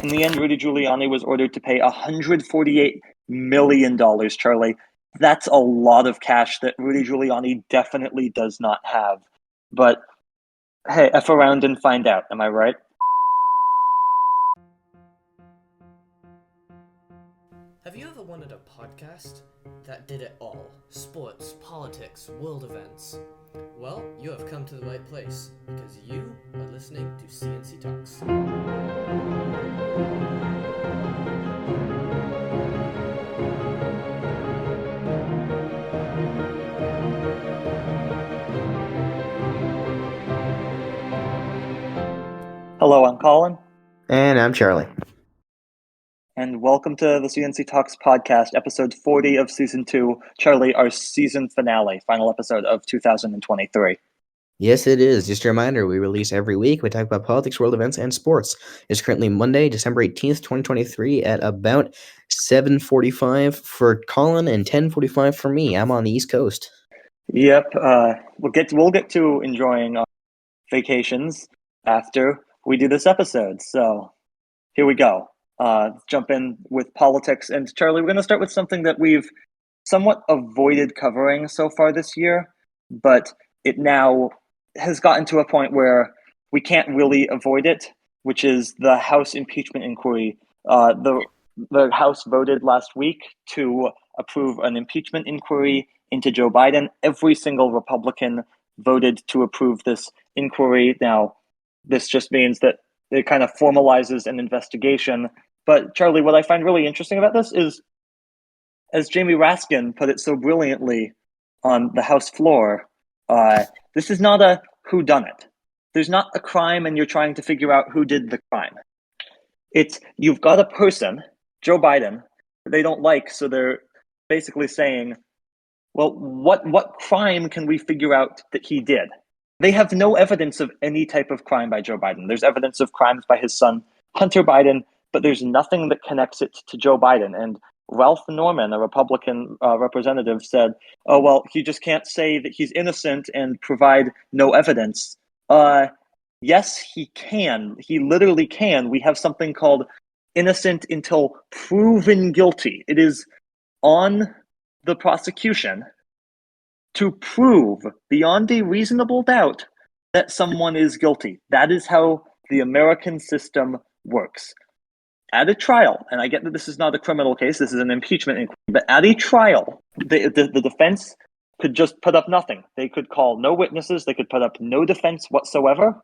In the end, Rudy Giuliani was ordered to pay $148 million, Charlie. That's a lot of cash that Rudy Giuliani definitely does not have. But hey, F around and find out, am I right? Have you ever wanted a podcast that did it all? Sports, politics, world events. Well, you have come to the right place, because you are listening to C&C Talks. Hello, I'm Colin, And I'm Charlie. and welcome to the C&C Talks podcast, episode 40 of season 2. Charlie, our season finale, final episode of 2023. Yes, it is. Just a reminder, we release every week. We talk about politics, world events, and sports. It's currently Monday, December 18th, 2023 at about 7:45 for Colin and 10:45 for me. I'm on the East Coast. Yep, we'll get to enjoying our vacations after we do this episode. So here we go. Jump in with politics. And Charlie, we're going to start with something that we've somewhat avoided covering so far this year, but it now has gotten to a point where we can't really avoid it, which is the House impeachment inquiry. The House voted last week to approve an impeachment inquiry into Joe Biden. Every single Republican voted to approve this inquiry. Now, this just means that it kind of formalizes an investigation. But Charlie, what I find really interesting about this is, as Jamie Raskin put it so brilliantly on the House floor, this is not a whodunit. There's not a crime and you're trying to figure out who did the crime. It's you've got a person, Joe Biden, that they don't like, so they're basically saying, well, what crime can we figure out that he did? They have no evidence of any type of crime by Joe Biden. There's evidence of crimes by his son, Hunter Biden, but there's nothing that connects it to Joe Biden. And Ralph Norman, a Republican representative, said, oh, well, he just can't say that he's innocent and provide no evidence. Yes, he can. He literally can. We have something called innocent until proven guilty. It is on the prosecution to prove beyond a reasonable doubt that someone is guilty. That is how the American system works. At a trial, and I get that this is not a criminal case, this is an impeachment inquiry, but at a trial, the defense could just put up nothing. They could call no witnesses, they could put up no defense whatsoever,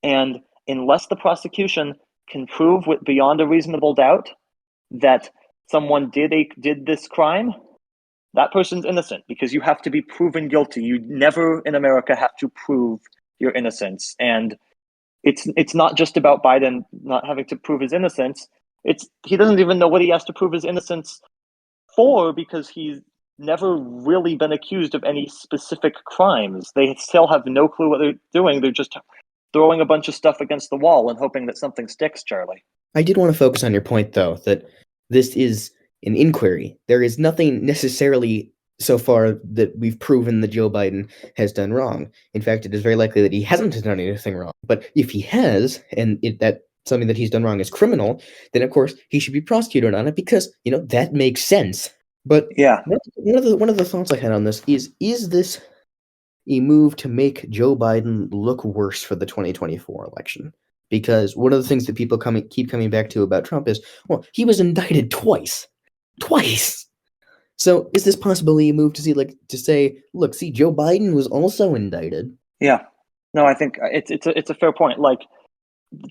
and unless the prosecution can prove with beyond a reasonable doubt that someone did this crime, that person's innocent because you have to be proven guilty. You never in America have to prove your innocence. And it's not just about Biden not having to prove his innocence. He doesn't even know what he has to prove his innocence for because he's never really been accused of any specific crimes. They still have no clue what they're doing. They're just throwing a bunch of stuff against the wall and hoping that something sticks, Charlie. I did want to focus on your point, though, that this is an inquiry. There is nothing necessarily so far that we've proven that Joe Biden has done wrong. In fact, it is very likely that he hasn't done anything wrong. But if he has, and that something that he's done wrong is criminal, then of course he should be prosecuted on it because that makes sense. But yeah, one of the thoughts I had on this is this a move to make Joe Biden look worse for the 2024 election? Because one of the things that people keep coming back to about Trump is, well, he was indicted twice. So is this possibly a move to say, look, see, Joe Biden was also indicted? Yeah, no, I think it's a fair point. Like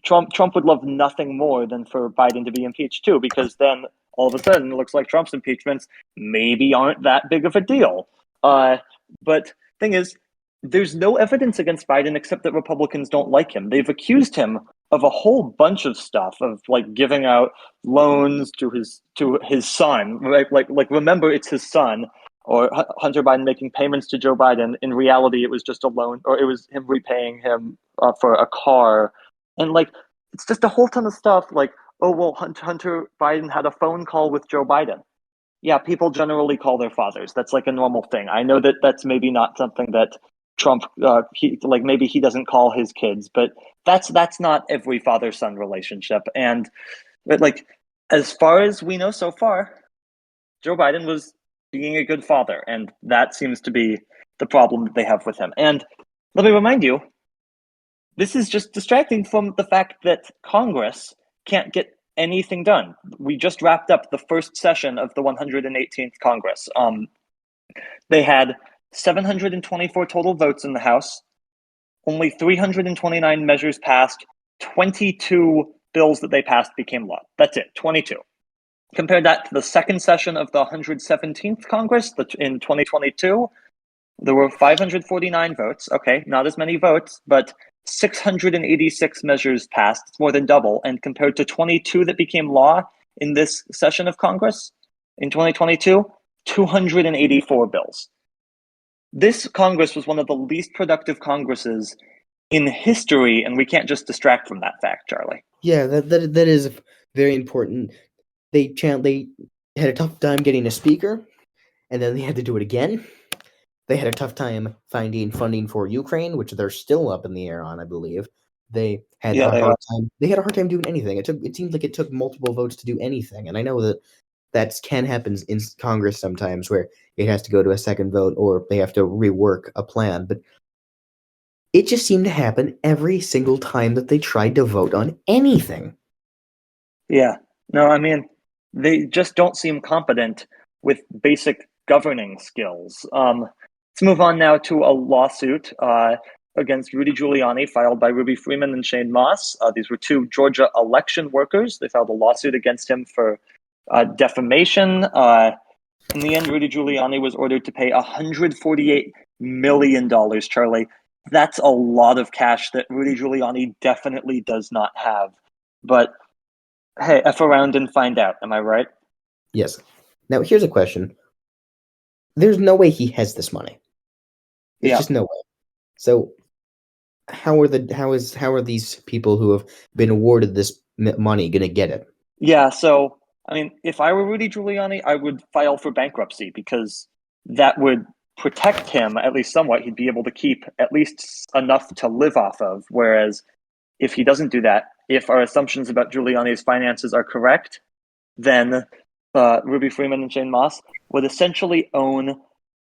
Trump would love nothing more than for Biden to be impeached too, because then all of a sudden it looks like Trump's impeachments maybe aren't that big of a deal. But thing is, there's no evidence against Biden except that Republicans don't like him. They've accused him of a whole bunch of stuff, of like giving out loans to his son. Right? Like remember, it's his son. Or Hunter Biden making payments to Joe Biden. In reality, it was just a loan, or it was him repaying him for a car. And like, it's just a whole ton of stuff. Like, oh well, Hunter Biden had a phone call with Joe Biden. Yeah, people generally call their fathers. That's like a normal thing. I know that that's maybe not something that Trump, maybe he doesn't call his kids, but that's not every father-son relationship. And But like, as far as we know so far, Joe Biden was being a good father, and that seems to be the problem that they have with him. And let me remind you, this is just distracting from the fact that Congress can't get anything done. We just wrapped up the first session of the 118th Congress. They had 724 total votes in the House, only 329 measures passed, 22 bills that they passed became law. That's it, 22. Compare that to the second session of the 117th Congress in 2022. There were 549 votes. Okay, not as many votes, but 686 measures passed. It's more than double. And compared to 22 that became law in this session of Congress in 2022, 284 bills. This Congress was one of the least productive Congresses in history, and we can't just distract from that fact, Charlie. Yeah, that is very important. They had a tough time getting a speaker, and then they had to do it again. They had a tough time finding funding for Ukraine, which they're still up in the air on, I believe. They had Yeah, a they hard are. time. They had a hard time doing anything. It seems like it took multiple votes to do anything, and I know that can happen in Congress sometimes, where it has to go to a second vote or they have to rework a plan. But it just seemed to happen every single time that they tried to vote on anything. Yeah. No, I mean, they just don't seem competent with basic governing skills. Let's move on now to a lawsuit against Rudy Giuliani filed by Ruby Freeman and Shane Moss. These were two Georgia election workers. They filed a lawsuit against him for defamation. In the end, Rudy Giuliani was ordered to pay $148 million, Charlie. That's a lot of cash that Rudy Giuliani definitely does not have. But hey, F around and find out. Am I right? Yes. Now here's a question. There's no way he has this money. There's Yeah. just no way. So how are these people who have been awarded this money going to get it? Yeah. So, I mean, if I were Rudy Giuliani, I would file for bankruptcy because that would protect him at least somewhat. He'd be able to keep at least enough to live off of. Whereas if he doesn't do that, if our assumptions about Giuliani's finances are correct, then Ruby Freeman and Shane Moss would essentially own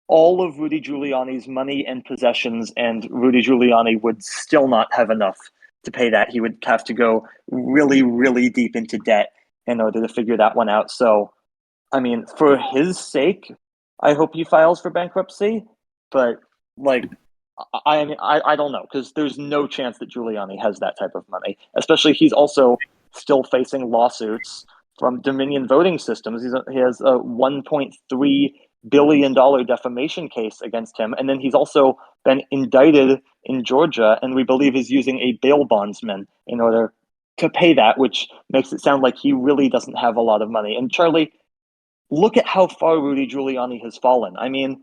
all of Rudy Giuliani's money and possessions, and Rudy Giuliani would still not have enough to pay that. He would have to go really, really deep into debt in order to figure that one out. So, I mean, for his sake, I hope he files for bankruptcy. But like, I don't know, because there's no chance that Giuliani has that type of money. Especially, he's also still facing lawsuits from Dominion Voting Systems. He has a $1.3 billion defamation case against him, and then he's also been indicted in Georgia, and we believe is using a bail bondsman in order to pay that, which makes it sound like he really doesn't have a lot of money. And Charlie, look at how far Rudy Giuliani has fallen. I mean,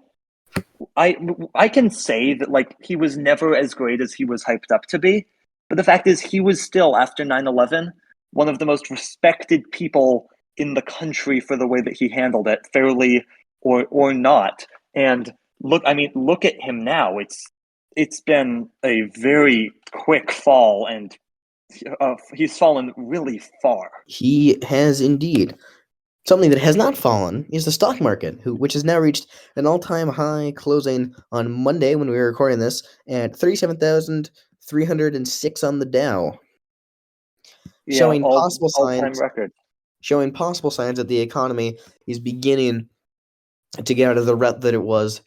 I can say that like he was never as great as he was hyped up to be, but the fact is he was still, after 9/11, one of the most respected people in the country for the way that he handled it, fairly or not. And look at him now. It's been a very quick fall, and he's fallen really far. He has indeed. Something that has not fallen is the stock market, which has now reached an all-time high, closing on Monday when we were recording this at 37,306 on the Dow, Yeah, showing possible all-time signs record. that the economy is beginning to get out of the rut that it was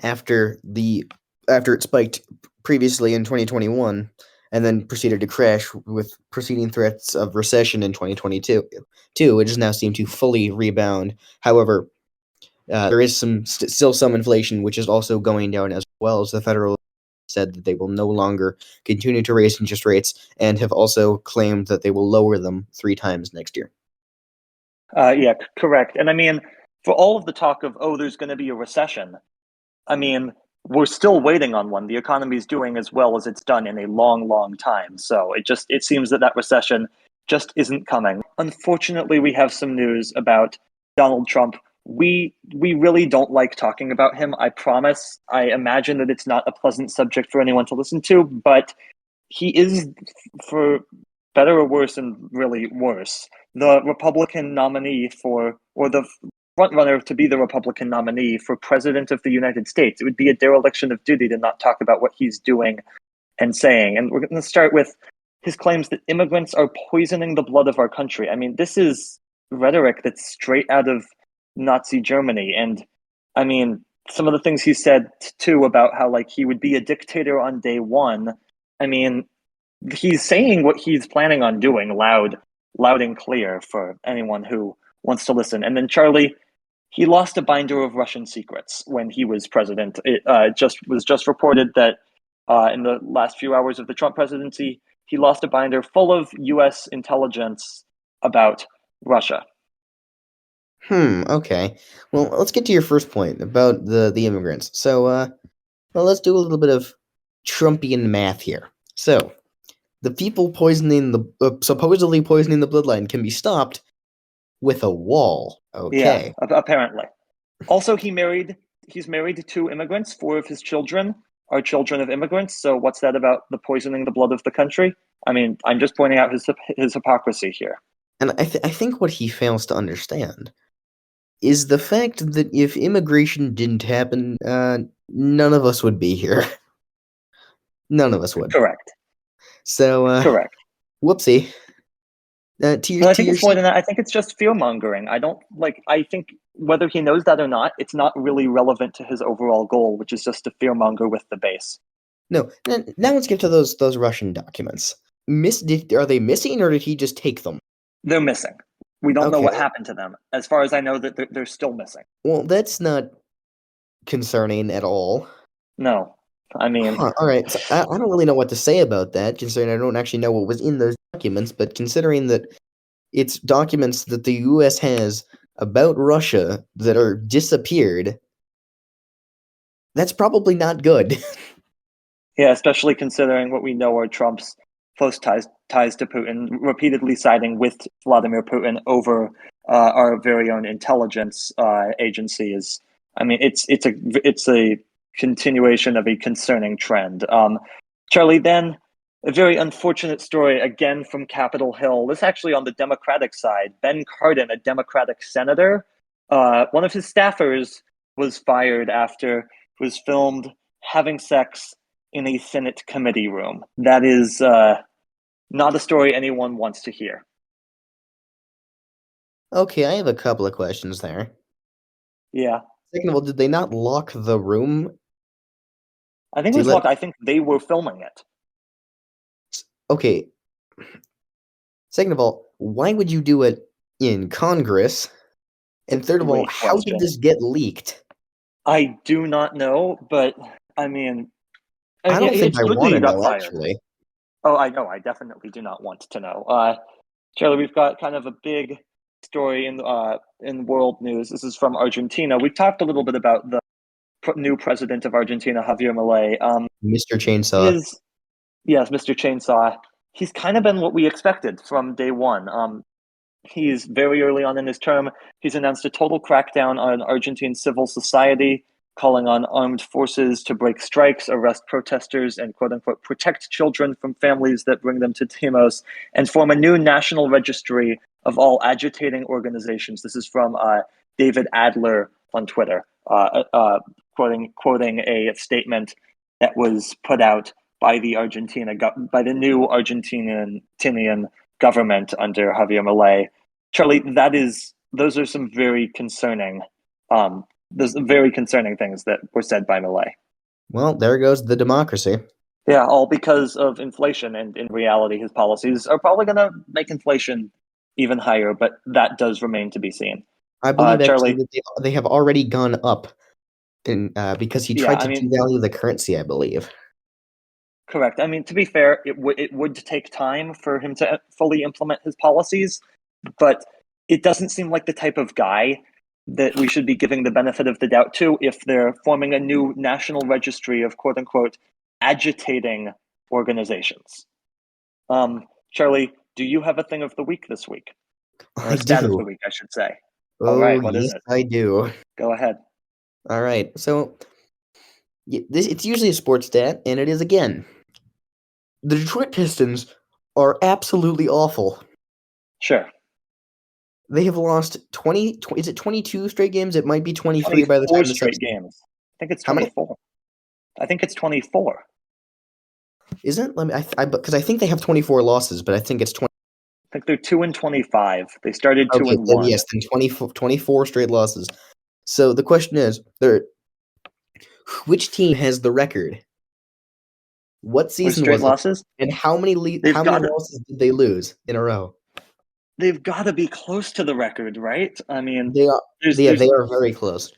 after it spiked previously in 2021 and then proceeded to crash with preceding threats of recession in 2022. It does now seem to fully rebound. However, there is still some inflation, which is also going down, as well as the Federal said that they will no longer continue to raise interest rates and have also claimed that they will lower them 3 times next year. Yeah, correct. And I mean, for all of the talk of, oh, there's going to be a recession, I mean, we're still waiting on one. The economy is doing as well as it's done in a long, long time. So it seems that recession just isn't coming. Unfortunately, we have some news about Donald Trump. We really don't like talking about him. I promise. I imagine that it's not a pleasant subject for anyone to listen to, but he is, for better or worse, and really worse, the Republican nominee or the frontrunner to be the Republican nominee for president of the United States. It would be a dereliction of duty to not talk about what he's doing and saying. And we're going to start with his claims that immigrants are poisoning the blood of our country. I mean, this is rhetoric that's straight out of Nazi Germany. And I mean, some of the things he said too about how like he would be a dictator on day one. I mean, he's saying what he's planning on doing loud and clear for anyone who wants to listen. And then Charlie, he lost a binder of Russian secrets when he was president. It was just reported that in the last few hours of the Trump presidency, he lost a binder full of U.S. intelligence about Russia. Okay. Well, let's get to your first point about the immigrants. So, well, let's do a little bit of Trumpian math here. So, the people supposedly poisoning the bloodline can be stopped with a wall. Okay. Yeah, apparently. Also, he's married to 2 immigrants. 4 of his children are children of immigrants. So what's that about the poisoning the blood of the country? I mean, I'm just pointing out his hypocrisy here. And I think what he fails to understand is the fact that if immigration didn't happen, none of us would be here. None of us would. Correct. So, correct. Whoopsie. I think it's more than that. I think it's just fear mongering. I think whether he knows that or not, it's not really relevant to his overall goal, which is just to fear monger with the base. No. Now let's get to those Russian documents. Are they missing, or did he just take them? They're missing. We don't know what happened to them. As far as I know, that they're still missing. Well, that's not concerning at all. No. I mean... all right. So I don't really know what to say about that, considering I don't actually know what was in those documents, but considering that it's documents that the U.S. has about Russia that are disappeared, that's probably not good. Yeah, especially considering what we know are Trump's close ties to Putin, repeatedly siding with Vladimir Putin over our very own intelligence agency. I mean, it's a continuation of a concerning trend. Charlie, then a very unfortunate story again from Capitol Hill. This actually on the Democratic side. Ben Cardin, a Democratic senator, one of his staffers was fired after it was filmed having sex in a Senate committee room. That is not a story anyone wants to hear. Okay, I have a couple of questions there. Yeah. Second of all, did they not lock the room? I think it was locked. I think they were filming it. Okay. Second of all, why would you do it in Congress? And third of all, how did this get leaked? I do not know, but I mean... I don't think I want to know, actually. Oh, I know. I definitely do not want to know. Charlie, we've got kind of a big story in world news. This is from Argentina. We talked a little bit about the new president of Argentina, Javier Milei. Mr. Chainsaw. Yes, Mr. Chainsaw. He's kind of been what we expected from day one. He's very early on in his term. He's announced a total crackdown on Argentine civil society, calling on armed forces to break strikes, arrest protesters, and quote-unquote protect children from families that bring them to Demos, and form a new national registry of all agitating organizations. This is from David Adler on Twitter, quoting a statement that was put out by the new Argentinian government under Javier Milei. Charlie, those are some very concerning there's very concerning things that were said by Milei. Well, there goes the democracy. Yeah, all because of inflation, and in reality, his policies are probably going to make inflation even higher, but that does remain to be seen. I believe actually that they have already gone up because he tried to devalue the currency, I believe. Correct. I mean, to be fair, it would take time for him to fully implement his policies, but it doesn't seem like the type of guy that we should be giving the benefit of the doubt to if they're forming a new national registry of quote-unquote agitating organizations. Charlie, do you have a thing of the week this week? Or a stat of the week, I should say. All right, what is it? I do. Go ahead. All right, so it's usually a sports stat, and it is again. The Detroit Pistons are absolutely awful. Sure. They have lost is it 22 straight games? It might be 23 by the 24 time this straight episode. games. I think it's How many? 24. I think it's 24. Isn't? Let me. Because I think they have 24 losses, but I think it's 20. I think they're 2-25. They started Okay, 2-1. then yes, then 24 straight losses. So the question is, which team has the record? What With season straight was it? losses, And how many they've got losses did they lose in a row? they've got to be close to the record, right? I mean, They are. Yeah, there's they are very close.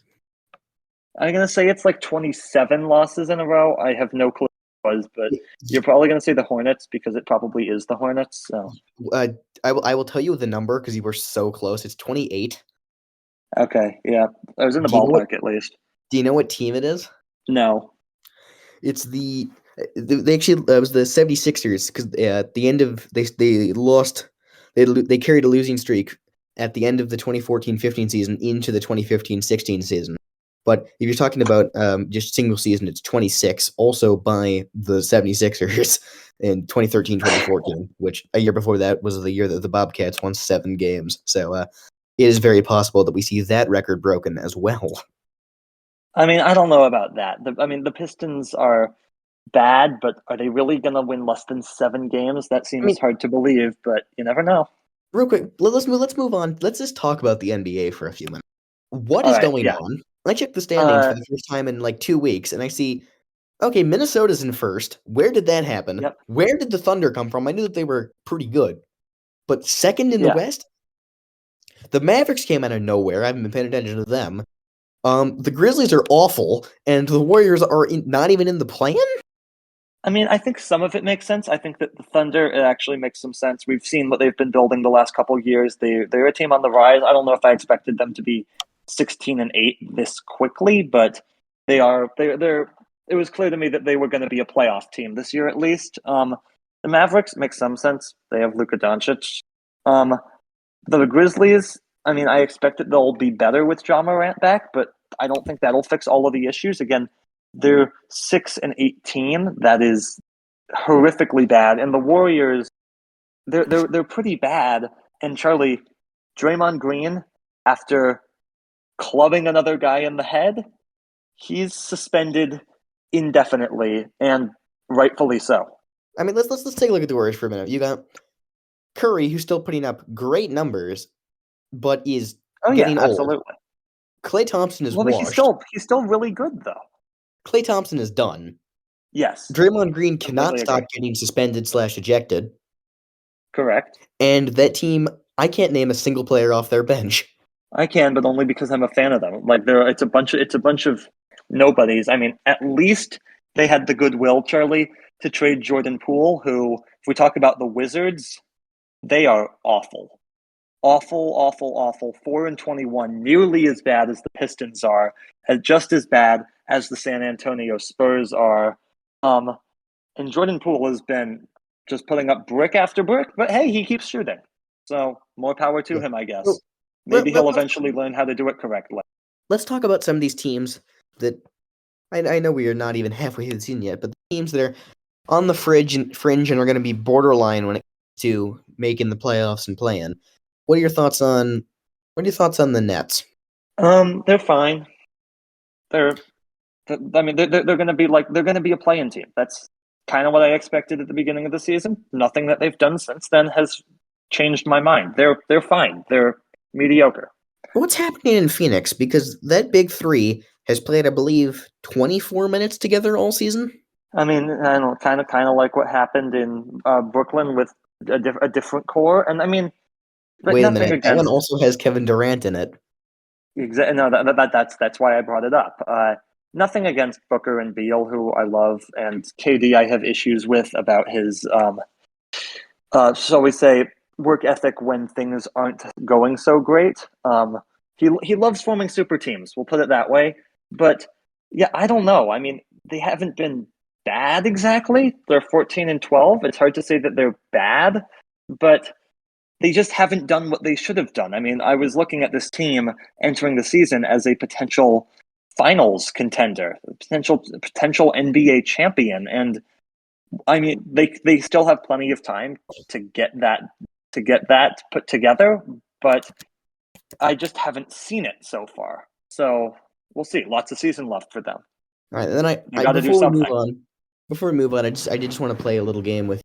I'm gonna say it's like 27 losses in a row. I have no clue what it was, but you're probably gonna say the Hornets because it probably is the Hornets. So I will tell you the number because you were so close. It's 28. okay, yeah, I was in the Do you know what? ballpark at least. Do you know what team it is? No, It's they actually it was the 76ers because at the end of they lost they carried a losing streak at the end of the 2014-15 season into the 2015-16 season. But if you're talking about just single season, it's 26, also by the 76ers in 2013-2014, which a year before that was the year that the Bobcats won 7 games. So it is very possible that we see that record broken as well. I mean I don't know about that. I mean the Pistons are bad, but are they really gonna win less than 7 games? That I mean, seems hard to believe, but you never know. real quick, let's move on. Let's just talk about the NBA for a few minutes. What All is right, going yeah. on? I checked the standings for Uh, the first time in like 2 weeks, and I see, okay, Minnesota's in first. Where did that happen? yep, Where did the Thunder come from? I knew that they were pretty good, but second in the yeah. West, the Mavericks came out of nowhere. I haven't been paying attention to them. The Grizzlies are awful, and the Warriors are not even in the plan. I mean, I think some of it makes sense. I think that the Thunder it actually makes some sense. We've seen what they've been building the last couple of years. They're a team on the rise. I don't know if I expected them to be 16-8 this quickly, but they are. They're. It was clear to me that they were going to be a playoff team this year at least. The Mavericks make some sense. They have Luka Doncic. Um, the Grizzlies. I mean, I expect that they'll be better with Ja Morant back, but I don't think that'll fix all of the issues. Again, they're 6-18. That is horrifically bad. And the Warriors, they're pretty bad. And Charlie, Draymond Green, after clubbing another guy in the head, he's suspended indefinitely, and rightfully so. I mean, let's take a look at the Warriors for a minute. You got Curry, who's still putting up great numbers, but is Oh yeah, getting old. absolutely. Klay Thompson is Well, but washed. he's still really good though. Klay Thompson is done. Yes, Draymond Green cannot completely stop agree. getting suspended/ejected, Correct. and that team, I can't name a single player off their bench. I can, but only because I'm a fan of them. Like it's a bunch of nobodies. I mean, at least they had the goodwill, Charlie, to trade Jordan Poole, who, if we talk about the Wizards, they are awful. Awful, awful, awful. 4-21, nearly as bad as the Pistons are, just as bad as the San Antonio Spurs are. And Jordan Poole has been just putting up brick after brick, but hey, he keeps shooting. So more power to Yeah. him, I So guess. let, Maybe let, he'll let's, eventually learn how to do it correctly. let's talk about some of these teams that I know we are not even halfway through the season yet, but the teams that are on the fringe and are going to be borderline when it comes to making the playoffs and playing. What are your thoughts on the Nets? They're fine. They're, I mean, they're going to be they're going to be a play-in team. That's kind of what I expected at the beginning of the season. Nothing that they've done since then has changed my mind. They're fine. They're mediocre. What's happening in Phoenix? Because that big three has played, I believe, 24 minutes together all season. I mean, I don't kind of like what happened in Brooklyn with a different core, and I mean, but Wait a nothing minute, that one against. also has Kevin Durant in it. No, that's why I brought it up. Nothing against Booker and Beal, who I love, and KD I have issues with about his shall we say, work ethic when things aren't going so great. He loves forming super teams. We'll put it that way. But yeah, I don't know. I mean, they haven't been bad exactly. They're 14-12. It's hard to say that they're bad, but they just haven't done what they should have done. I mean, I was looking at this team entering the season as a potential finals contender, potential NBA champion, and I mean, they still have plenty of time to get that put together, but I just haven't seen it so far. So we'll see. Lots of season left for them. All right, and then They got to do something. before we move on, I did just want to play a little game with.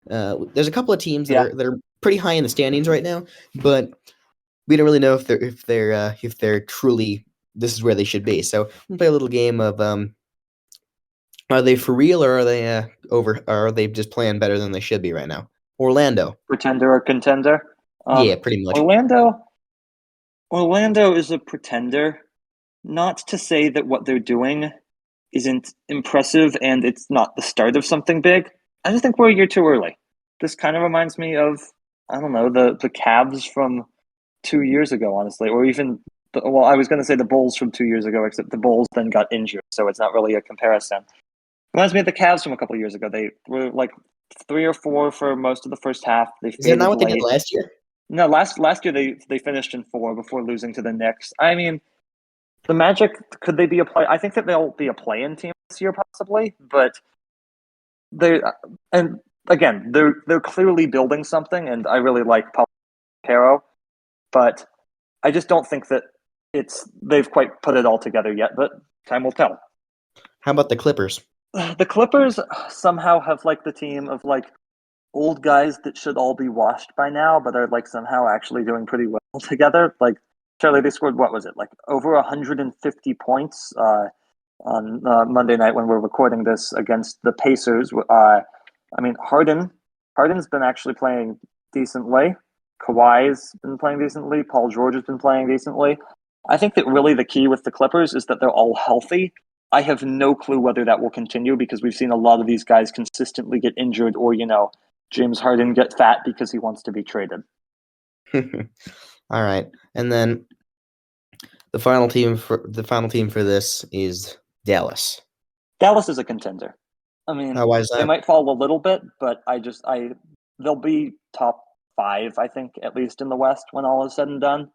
There's a couple of teams Yeah. that are pretty high in the standings right now, but we don't really know if they're truly this is where they should be. So we'll play a little game of are they for real or are they over? Or are they just playing better than they should be right now? Orlando, Pretender or contender? yeah, pretty much. Orlando is a pretender. Not to say that what they're doing isn't impressive and it's not the start of something big. I just think we're a year too early. This kind of reminds me of, I don't know, the Cavs from 2 years ago, honestly, or even I was going to say the Bulls from 2 years ago, except the Bulls then got injured, so it's not really a comparison. Reminds me of the Cavs from a couple of years ago. They were like 3 or 4 for most of the first half. They Is that faded not what they did late. last year? No, last year they finished in 4 before losing to the Knicks. I mean, the Magic, could they be a play? I think that they'll be a play-in team this year, possibly, but and again, they're clearly building something, and I really like Paulo Caro, but I just don't think that they've quite put it all together yet. But time will tell. How about the Clippers? The Clippers somehow have like the team of like old guys that should all be washed by now, but are like somehow actually doing pretty well together. Like Charlie, they scored what was it like over 150 points on Monday night when we're recording this against the Pacers. I mean, Harden's been actually playing decently. Kawhi's been playing decently. Paul George has been playing decently. I think that really the key with the Clippers is that they're all healthy. I have no clue whether that will continue because we've seen a lot of these guys consistently get injured or, James Harden get fat because he wants to be traded. All right. And then the final team for this is Dallas. Dallas is a contender. I mean, why is that? They might fall a little bit, but they'll be top 5, I think, at least in the West when all is said and done.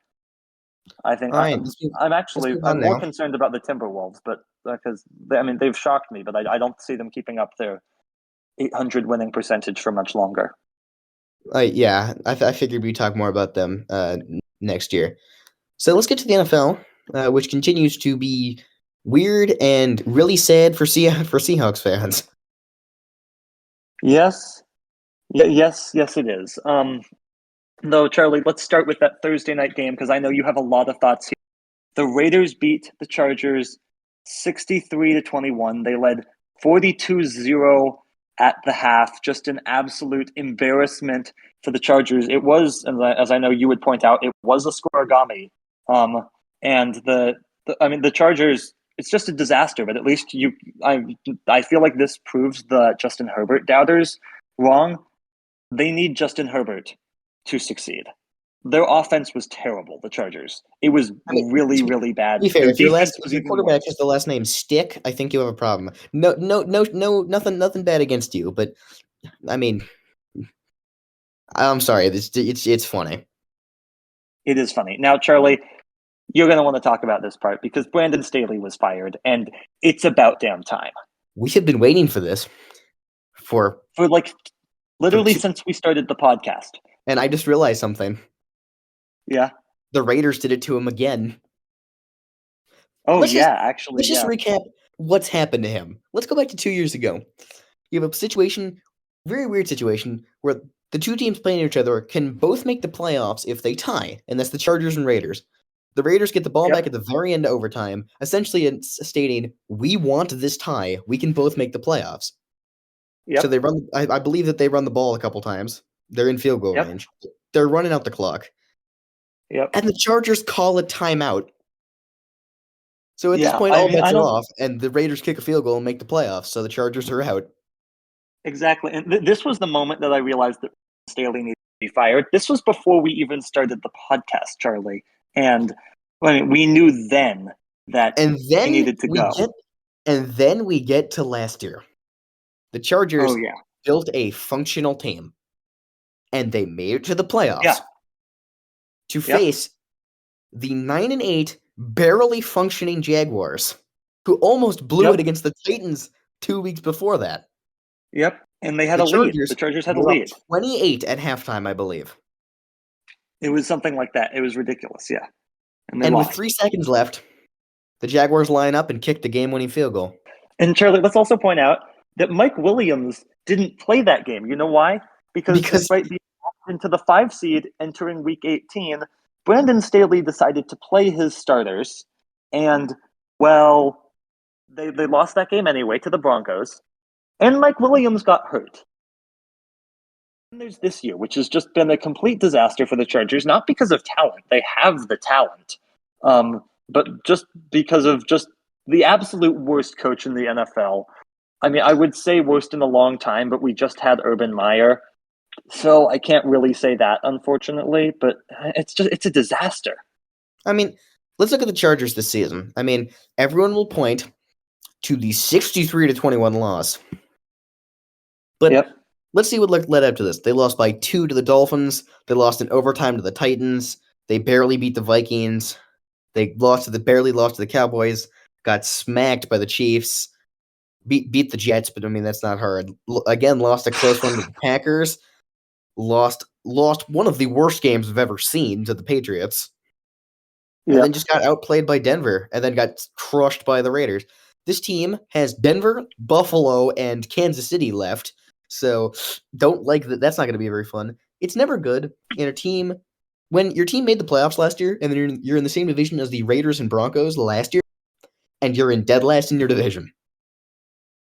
I think right, I'm more concerned about the Timberwolves, but because they've shocked me, but I don't see them keeping up their 800 winning percentage for much longer. Yeah, I figured we'd talk more about them next year. So let's get to the NFL, which continues to be weird and really sad for Seahawks fans. Yes, yes, it is. Though, Charlie, let's start with that Thursday night game because I know you have a lot of thoughts here. The Raiders beat the Chargers 63-21. They led 42-0 at the half. Just an absolute embarrassment for the Chargers. It was, as I know you would point out, it was a scoregami. And the Chargers, it's just a disaster. But at least I feel like this proves the Justin Herbert doubters wrong. They need Justin Herbert to succeed. Their offense was terrible, the Chargers. It was really, really bad. To be fair, Their if your quarterback worse. has the last name Stick, I think you have a problem. No, nothing bad against you, but I mean, I'm sorry, it's funny. It is funny. Now, Charlie, you're going to want to talk about this part because Brandon Staley was fired, and it's about damn time. We have been waiting for this for like literally since we started the podcast. And I just realized something. Yeah. The Raiders did it to him again. Oh, let's just recap what's happened to him. Let's go back to 2 years ago. You have a situation, very weird situation, where the two teams playing each other can both make the playoffs if they tie, and that's the Chargers and Raiders. The Raiders get the ball back at the very end of overtime, essentially stating, we want this tie. We can both make the playoffs. Yep. So they run. I believe that they run the ball a couple times. They're in field goal range. They're running out the clock. Yep. And the Chargers call a timeout. So at this point, all bets are off, and the Raiders kick a field goal and make the playoffs. So the Chargers are out. Exactly. And this was the moment that I realized that Staley needed to be fired. This was before we even started the podcast, Charlie. And we knew then that he needed to go. And then we get to last year. The Chargers built a functional team, and they made it to the playoffs to face the 9-8 barely functioning Jaguars, who almost blew it against the Titans 2 weeks before that. Yep. And they had The a lead. Chargers The Chargers had a were up lead. 28 at halftime, I believe. It was something like that. It was ridiculous, yeah. And they And with lost. 3 seconds left, the Jaguars line up and kick the game-winning field goal. And Charlie, let's also point out that Mike Williams didn't play that game. You know why? Because despite being into the 5 seed entering week 18, Brandon Staley decided to play his starters. And, well, they lost that game anyway to the Broncos. And Mike Williams got hurt. And there's this year, which has just been a complete disaster for the Chargers, not because of talent. They have the talent. But just because of just the absolute worst coach in the NFL. I mean, I would say worst in a long time, but we just had Urban Meyer. So I can't really say that, unfortunately, but it's a disaster. I mean, let's look at the Chargers this season. I mean, everyone will point to the 63-21 loss. But let's see what led up to this. They lost by 2 to the Dolphins. They lost in overtime to the Titans. They barely beat the Vikings. They barely lost to the Cowboys. Got smacked by the Chiefs. Beat the Jets, but I mean that's not hard. Again, lost a close one to the Packers. Lost one of the worst games I've ever seen to the Patriots. And then just got outplayed by Denver, and then got crushed by the Raiders. This team has Denver, Buffalo, and Kansas City left, so don't like that. That's not going to be very fun. It's never good in a team when your team made the playoffs last year, and then you're in the same division as the Raiders and Broncos last year, and you're in dead last in your division.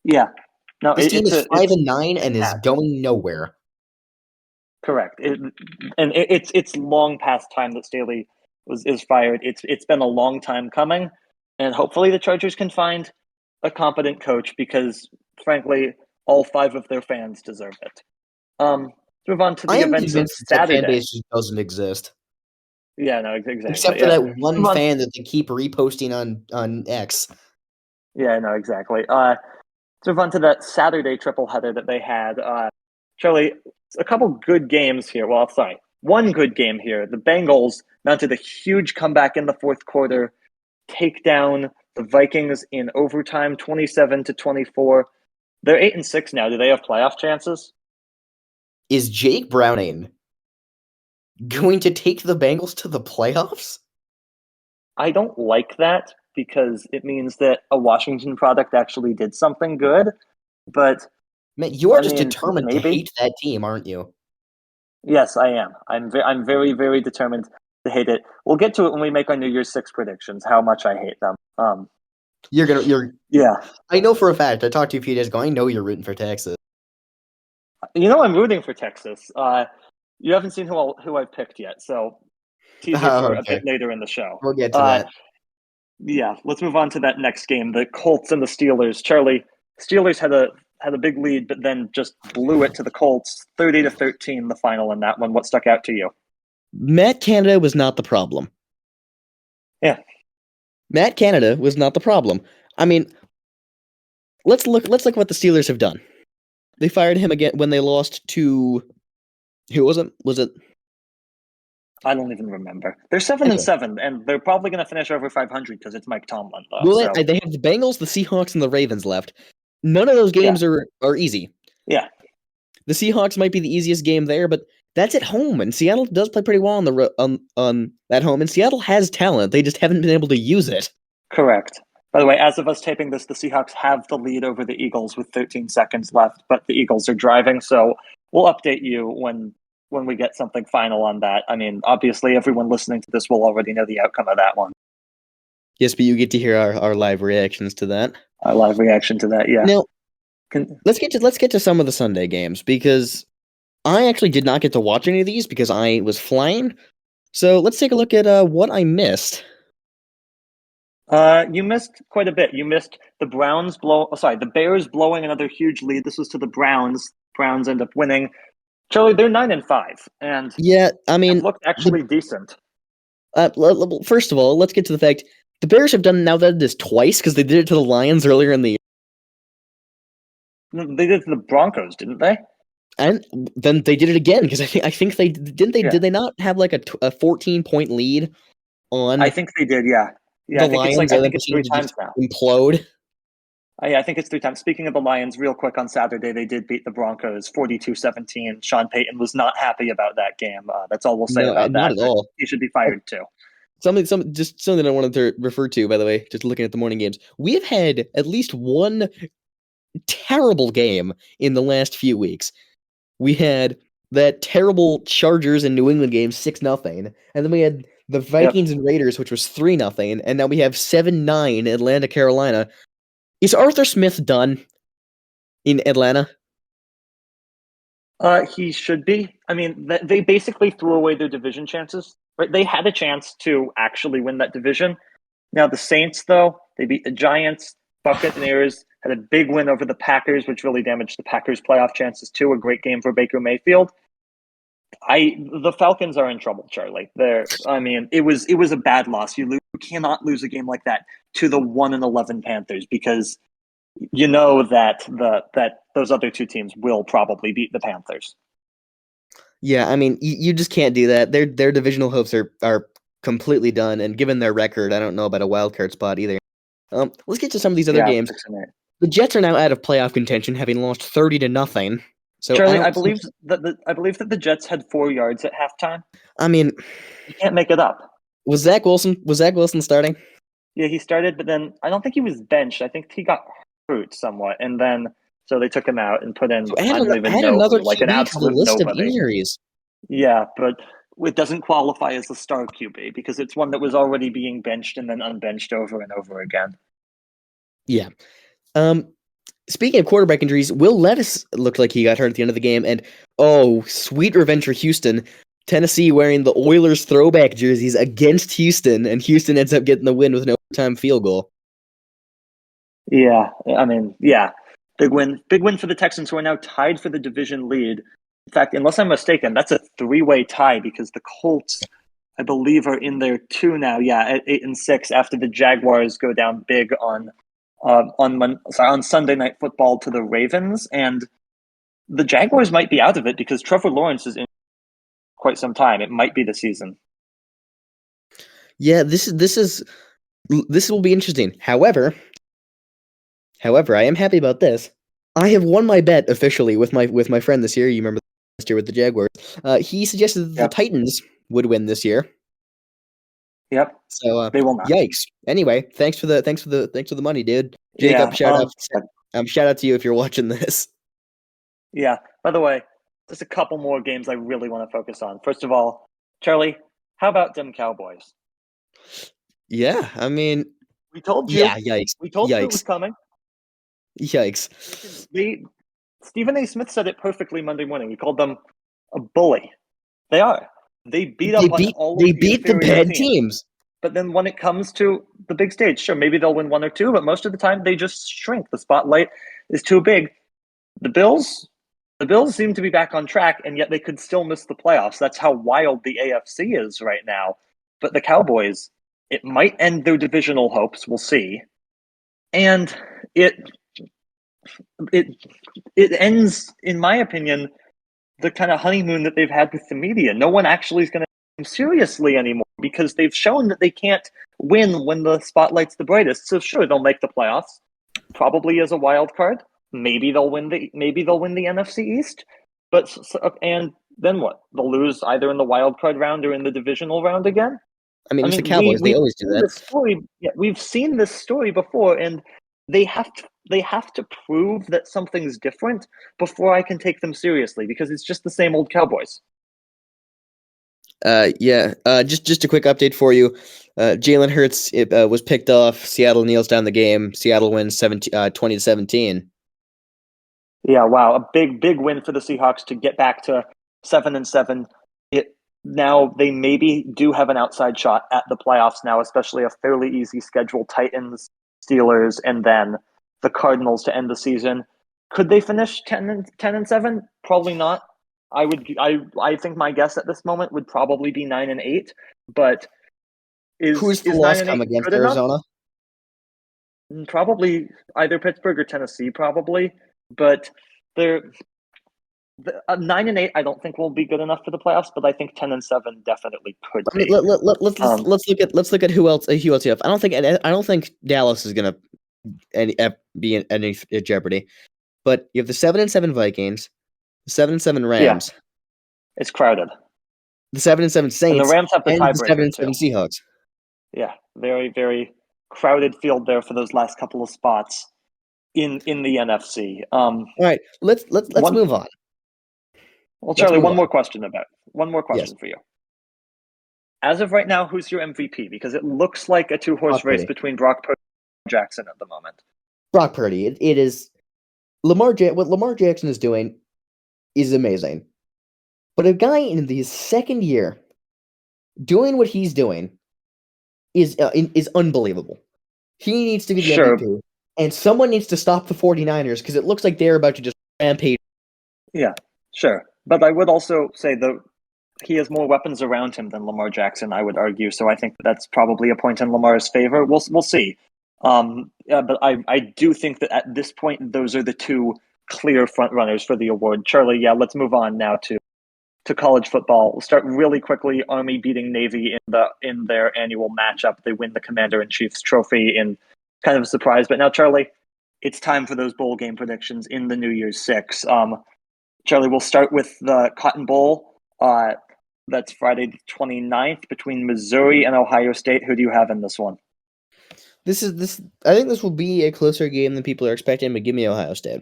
Yeah, no, this team is 5-9 and is going nowhere. Correct, it's long past time that Staley is fired. It's been a long time coming, and hopefully the Chargers can find a competent coach because, frankly, all 5 of their fans deserve it. Let's move on to the events of Saturday. That fan base just doesn't exist. Yeah, no, exactly. Except for that one fan that they keep reposting on X. Yeah, no, exactly. Let's move on to that Saturday tripleheader that they had. Charlie, a couple good games here. Well, sorry, one good game here. The Bengals mounted a huge comeback in the fourth quarter, take down the Vikings in overtime, 27-24. They're 8-6 now. Do they have playoff chances? Is Jake Browning going to take the Bengals to the playoffs? I don't like that because it means that a Washington product actually did something good. But man, you are determined to hate that team, aren't you? Yes, I am. I'm very, very determined to hate it. We'll get to it when we make our New Year's 6 predictions. How much I hate them. Yeah. I know for a fact. I talked to you a few days ago. I know you're rooting for Texas. You know I'm rooting for Texas. You haven't seen who I've picked yet, so teaser for a bit later in the show. We'll get to that. Yeah, let's move on to that next game. The Colts and the Steelers. Charlie, Steelers had a big lead, but then just blew it to the Colts, 30-13. The final in that one. What stuck out to you? Matt Canada was not the problem. Yeah. Matt Canada was not the problem. I mean, let's look what the Steelers have done. They fired him again when they lost to who was it? Was it? I don't even remember. They're 7-7, and they're probably going to finish over 500 because it's Mike Tomlin. Though, well, they have the Bengals, the Seahawks, and the Ravens left. None of those games are easy. Yeah. The Seahawks might be the easiest game there, but that's at home, and Seattle does play pretty well on at home, and Seattle has talent. They just haven't been able to use it. Correct. By the way, as of us taping this, the Seahawks have the lead over the Eagles with 13 seconds left, but the Eagles are driving, so we'll update you when we get something final on that. I mean, obviously, everyone listening to this will already know the outcome of that one. Yes, but you get to hear our live reactions to that. Our live reaction to that, yeah. Now, let's get to some of the Sunday games, because I actually did not get to watch any of these because I was flying. So let's take a look at what I missed. You missed quite a bit. You missed the Bears blowing another huge lead. This was to the Browns. Browns end up winning. Charlie, they're 9-5, and yeah, I mean, looked actually decent. First of all, let's get to the fact the Bears have done this twice because they did it to the Lions earlier in the year. They did it to the Broncos, didn't they? And then they did it again because I think they didn't. Did they not have like a 14-point lead on? I think they did. Yeah. The Lions, I think it's 3 times now. Implode. I think it's 3 times. Speaking of the Lions, real quick, on Saturday, they did beat the Broncos 42-17. Sean Payton was not happy about that game. That's all we'll say No, about not that. at all. He should be fired too. Something I wanted to refer to, by the way, just looking at the morning games. We have had at least one terrible game in the last few weeks. We had that terrible Chargers and New England game, 6-0, and then we had the Vikings and Raiders, which was 3-0, and now we have 7-9 Atlanta, Carolina. Is Arthur Smith done in Atlanta? He should be. I mean, they basically threw away their division chances. Right? They had a chance to actually win that division. Now the Saints, though, they beat the Giants. Buccaneers had a big win over the Packers, which really damaged the Packers' playoff chances too. A great game for Baker Mayfield. The Falcons are in trouble, Charlie. It was a bad loss. You cannot lose a game like that to the 1-11 Panthers, because you know that those other two teams will probably beat the Panthers. Yeah, I mean, you just can't do that. Their divisional hopes are completely done, and given their record, I don't know about a wild card spot either. Let's get to some of these other games. The Jets are now out of playoff contention, having lost 30-0. So Charlie, I believe that the Jets had 4 yards at halftime. I mean, you can't make it up. Was Zach Wilson starting? Yeah, he started, but then I don't think he was benched. I think he got hurt somewhat, and then so they took him out and put in. I don't even know, like an absolute list nobody. Of injuries. Yeah, but it doesn't qualify as a star QB because it's one that was already being benched and then unbenched over and over again. Yeah. Speaking of quarterback injuries, Will Levis looked like he got hurt at the end of the game, and sweet revenge for Houston. Tennessee wearing the Oilers throwback jerseys against Houston, and Houston ends up getting the win with an overtime field goal. Yeah, I mean, yeah. Big win for the Texans, who are now tied for the division lead. In fact, unless I'm mistaken, that's a 3-way tie because the Colts, I believe, are in there too now. Yeah, at 8-6 after the Jaguars go down big on Sunday Night Football to the Ravens, and the Jaguars might be out of it because Trevor Lawrence is in quite some time. It might be the season. Yeah, this will be interesting. However, I am happy about this. I have won my bet officially with my friend this year. You remember last year with the Jaguars. He suggested that the Titans would win this year. Yep. So they will not. Yikes. Anyway, thanks for the money, dude. Jacob, shout out to you if you're watching this. Yeah. By the way, just a couple more games I really want to focus on. First of all, Charlie, how about them Cowboys? Yeah, I mean, we told you. Yeah, yikes. We told you it was coming. Yikes. Stephen A. Smith said it perfectly Monday morning. We called them a bully. They are. They beat the bad teams. But then when it comes to the big stage, sure, maybe they'll win 1 or 2, but most of the time they just shrink. The spotlight is too big. The Bills seem to be back on track, and yet they could still miss the playoffs. That's how wild the AFC is right now. But the Cowboys, it might end their divisional hopes. We'll see. And it ends, in my opinion, the kind of honeymoon that they've had with the media. No one actually is going to take them seriously anymore because they've shown that they can't win when the spotlight's the brightest. So sure, they'll make the playoffs, probably as a wild card. Maybe they'll win the NFC East. And then what? They'll lose either in the wild card round or in the divisional round again. I mean, it's the Cowboys. They always do that. We've seen this story before, and they have to prove that something's different before I can take them seriously because it's just the same old Cowboys. Just a quick update for you. Jalen Hurts was picked off. Seattle kneels down the game. Seattle wins 20-17. Yeah, wow, a big win for the Seahawks to get back to 7-7. Now they maybe do have an outside shot at the playoffs now, especially a fairly easy schedule: Titans, Steelers, and then the Cardinals to end the season. Could they finish 10-7? Probably not. I think my guess at this moment would probably be 9-8. But who's the loss come against Arizona? Enough? Probably either Pittsburgh or Tennessee, probably. But they're 9-8. I don't think will be good enough for the playoffs, but I think 10-7 definitely could be. Let's look at who else you have. I don't think Dallas is gonna be in any jeopardy. But you have the 7-7 Vikings, the 7-7 Rams, It's crowded. the 7-7 And Saints, the Rams have the and the tiebreaker, 7-7 too. Seahawks. Yeah, very, very crowded field there for those last couple of spots in the NFC. All right, let's move on. Well, Charlie, one more question Yes. for you. As of right now, who's your MVP? Because it looks like a two-horse race between Brock Purdy and Jackson at the moment. Brock Purdy. It is what Lamar Jackson is doing is amazing. But a guy in his second year doing what he's doing is unbelievable. He needs to be the MVP, and someone needs to stop the 49ers because it looks like they're about to just rampage. Yeah, sure. But I would also say that he has more weapons around him than Lamar Jackson, I would argue. So I think that's probably a point in Lamar's favor. We'll see. But I do think that at this point, those are the two clear front runners for the award. Charlie, let's move on now to college football. We'll start really quickly. Army beating Navy in their annual matchup. They win the Commander-in-Chief's trophy in kind of a surprise. But now, Charlie, it's time for those bowl game predictions in the New Year's Six. Charlie, we'll start with the Cotton Bowl. That's Friday the 29th between Missouri and Ohio State. Who do you have in this one? I think this will be a closer game than people are expecting, but give me Ohio State.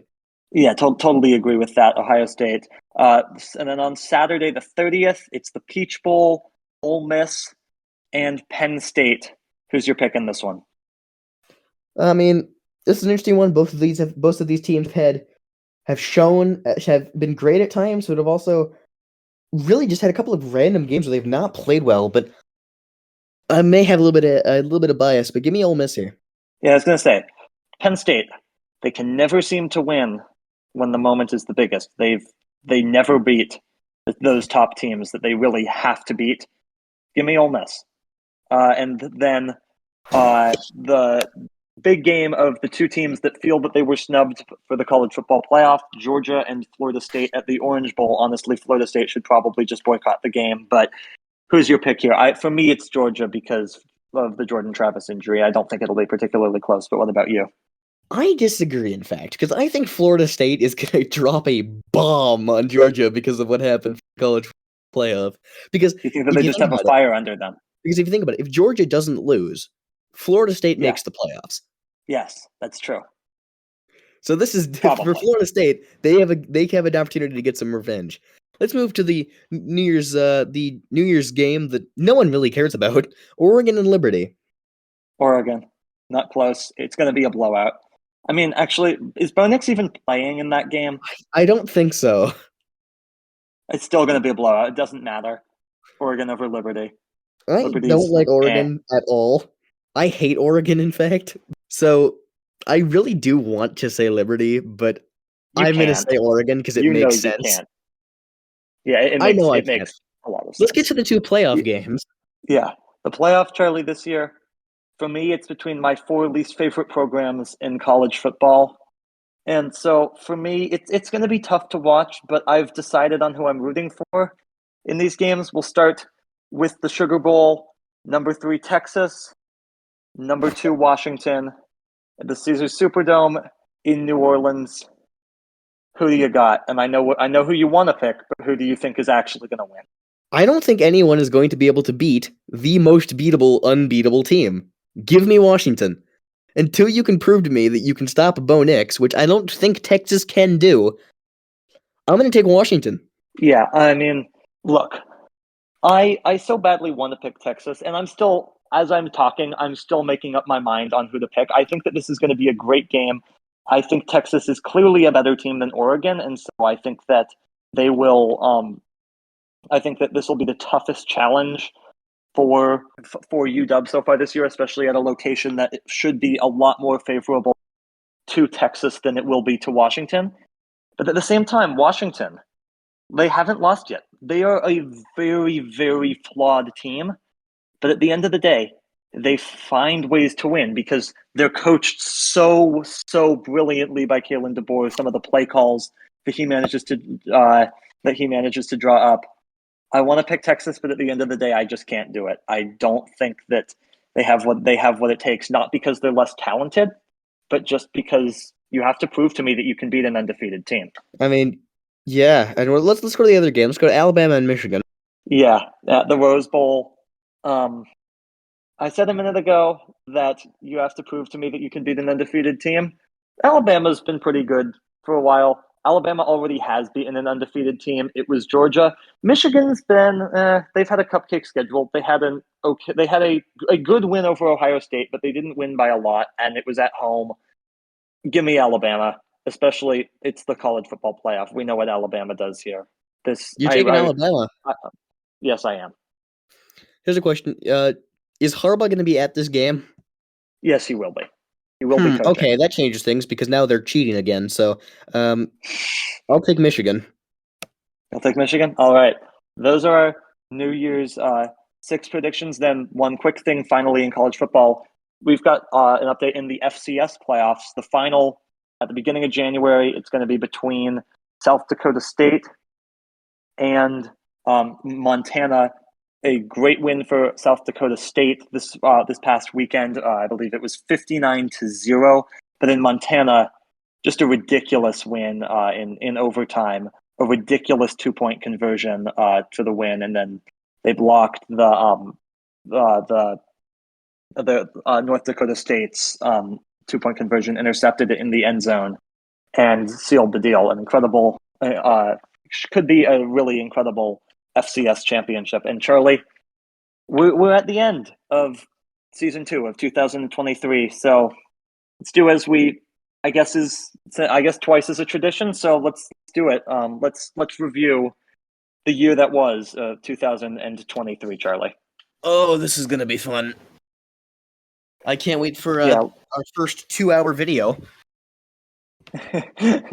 Yeah, totally agree with that. Ohio State. And then on Saturday the 30th, it's the Peach Bowl, Ole Miss, and Penn State. Who's your pick in this one? I mean, this is an interesting one. Both of these teams have been great at times, but have also really just had a couple of random games where they've not played well. But I may have a little bit of bias, but give me Ole Miss here. Yeah, I was gonna say Penn State. They can never seem to win when the moment is the biggest. They never beat those top teams that they really have to beat. Give me Ole Miss. And then the big game of the two teams that feel that they were snubbed for the college football playoff, Georgia and Florida State at the Orange Bowl. Honestly, Florida State should probably just boycott the game. But who's your pick here? For me, it's Georgia because of the Jordan Travis injury. I don't think it'll be particularly close. But what about you? I disagree, in fact, because I think Florida State is going to drop a bomb on Georgia because of what happened for the college playoff. Because you think that they just have a fire under them? Because if you think about it, if Georgia doesn't lose, Florida State makes the playoffs. Yes, that's true. So this is for Florida State. They have an opportunity to get some revenge. Let's move to the New Year's game that no one really cares about: Oregon and Liberty. Oregon, not close. It's going to be a blowout. I mean, actually, is Bo Nix even playing in that game? I don't think so. It's still going to be a blowout. It doesn't matter. Oregon over Liberty. I don't like Oregon at all. I hate Oregon, in fact. So I really do want to say Liberty, but I'm going to say Oregon because it makes sense. You can't. Yeah, it makes a lot of sense. Let's get to the two playoff games. Yeah, the playoff, Charlie, this year. For me, it's between my four least favorite programs in college football. And so for me, it's going to be tough to watch, but I've decided on who I'm rooting for in these games. We'll start with the Sugar Bowl, number 3, Texas, number 2, Washington, at the Caesars Superdome in New Orleans. Who do you got? And I know who you want to pick, but who do you think is actually going to win? I don't think anyone is going to be able to beat the most beatable, unbeatable team. Give me Washington. Until you can prove to me that you can stop Bo Nix, which I don't think Texas can do, I'm going to take Washington. Yeah, I mean, look, I so badly want to pick Texas, and I'm still, as I'm talking, I'm still making up my mind on who to pick. I think that this is going to be a great game. I think Texas is clearly a better team than Oregon, and so I think that they will. I think that this will be the toughest challenge for UW so far this year, especially at a location that should be a lot more favorable to Texas than it will be to Washington. But at the same time, Washington, they haven't lost yet. They are a very, very flawed team. But at the end of the day, they find ways to win because they're coached so brilliantly by Kalen DeBoer. Some of the play calls that he manages to draw up. I want to pick Texas, but at the end of the day, I just can't do it. I don't think that they have what it takes. Not because they're less talented, but just because you have to prove to me that you can beat an undefeated team. I mean, yeah, and let's go to the other game. Let's go to Alabama and Michigan. Yeah, at the Rose Bowl. I said a minute ago that you have to prove to me that you can beat an undefeated team. Alabama's been pretty good for a while. Alabama already has beaten an undefeated team. It was Georgia. Michigan's been they've had a cupcake schedule. They had a good win over Ohio State, but they didn't win by a lot, and it was at home. Give me Alabama, especially it's the college football playoff. We know what Alabama does here. You're taking Alabama. Yes, I am. Here's a question: is Harbaugh going to be at this game? Yes, he will be. He will be coaching. Okay, that changes things because now they're cheating again. So, I'll take Michigan. You'll take Michigan? All right. Those are our New Year's 6 predictions. Then one quick thing finally in college football. We've got an update in the FCS playoffs. The final at the beginning of January, it's going to be between South Dakota State and Montana. A great win for South Dakota State this past weekend. I believe it was 59-0. But in Montana, just a ridiculous win in overtime. A ridiculous 2-point conversion to the win, and then they blocked the North Dakota State's 2-point conversion, intercepted it in the end zone, and sealed the deal. An incredible, could be a really incredible FCS championship. And Charlie, we're at the end of season 2 of 2023, so let's do as we. I guess twice is a tradition, so let's do it. Let's review the year that was 2023, Charlie. Oh, this is gonna be fun. I can't wait for our first 2-hour video.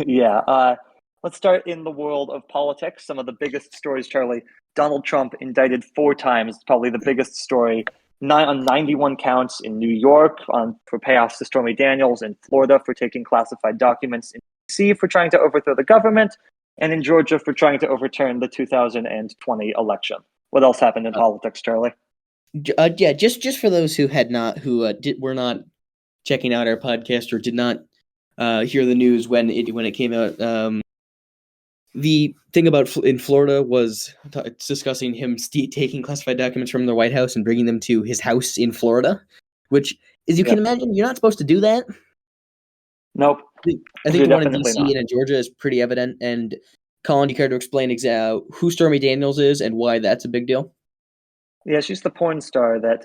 Yeah. Let's start in the world of politics. Some of the biggest stories, Charlie. Donald Trump indicted 4 times, probably the biggest story. On 91 counts in New York for payoffs to Stormy Daniels, in Florida for taking classified documents, in D.C. for trying to overthrow the government, and in Georgia for trying to overturn the 2020 election. What else happened in politics, Charlie? Yeah, just for those who were not checking out our podcast or did not hear the news when it came out. The thing about in Florida was discussing him taking classified documents from the White House and bringing them to his house in Florida, which, as you can imagine, you're not supposed to do that. Nope. I think the one in D.C. and in Georgia is pretty evident. And Colin, do you care to explain who Stormy Daniels is and why that's a big deal? Yeah, she's the porn star that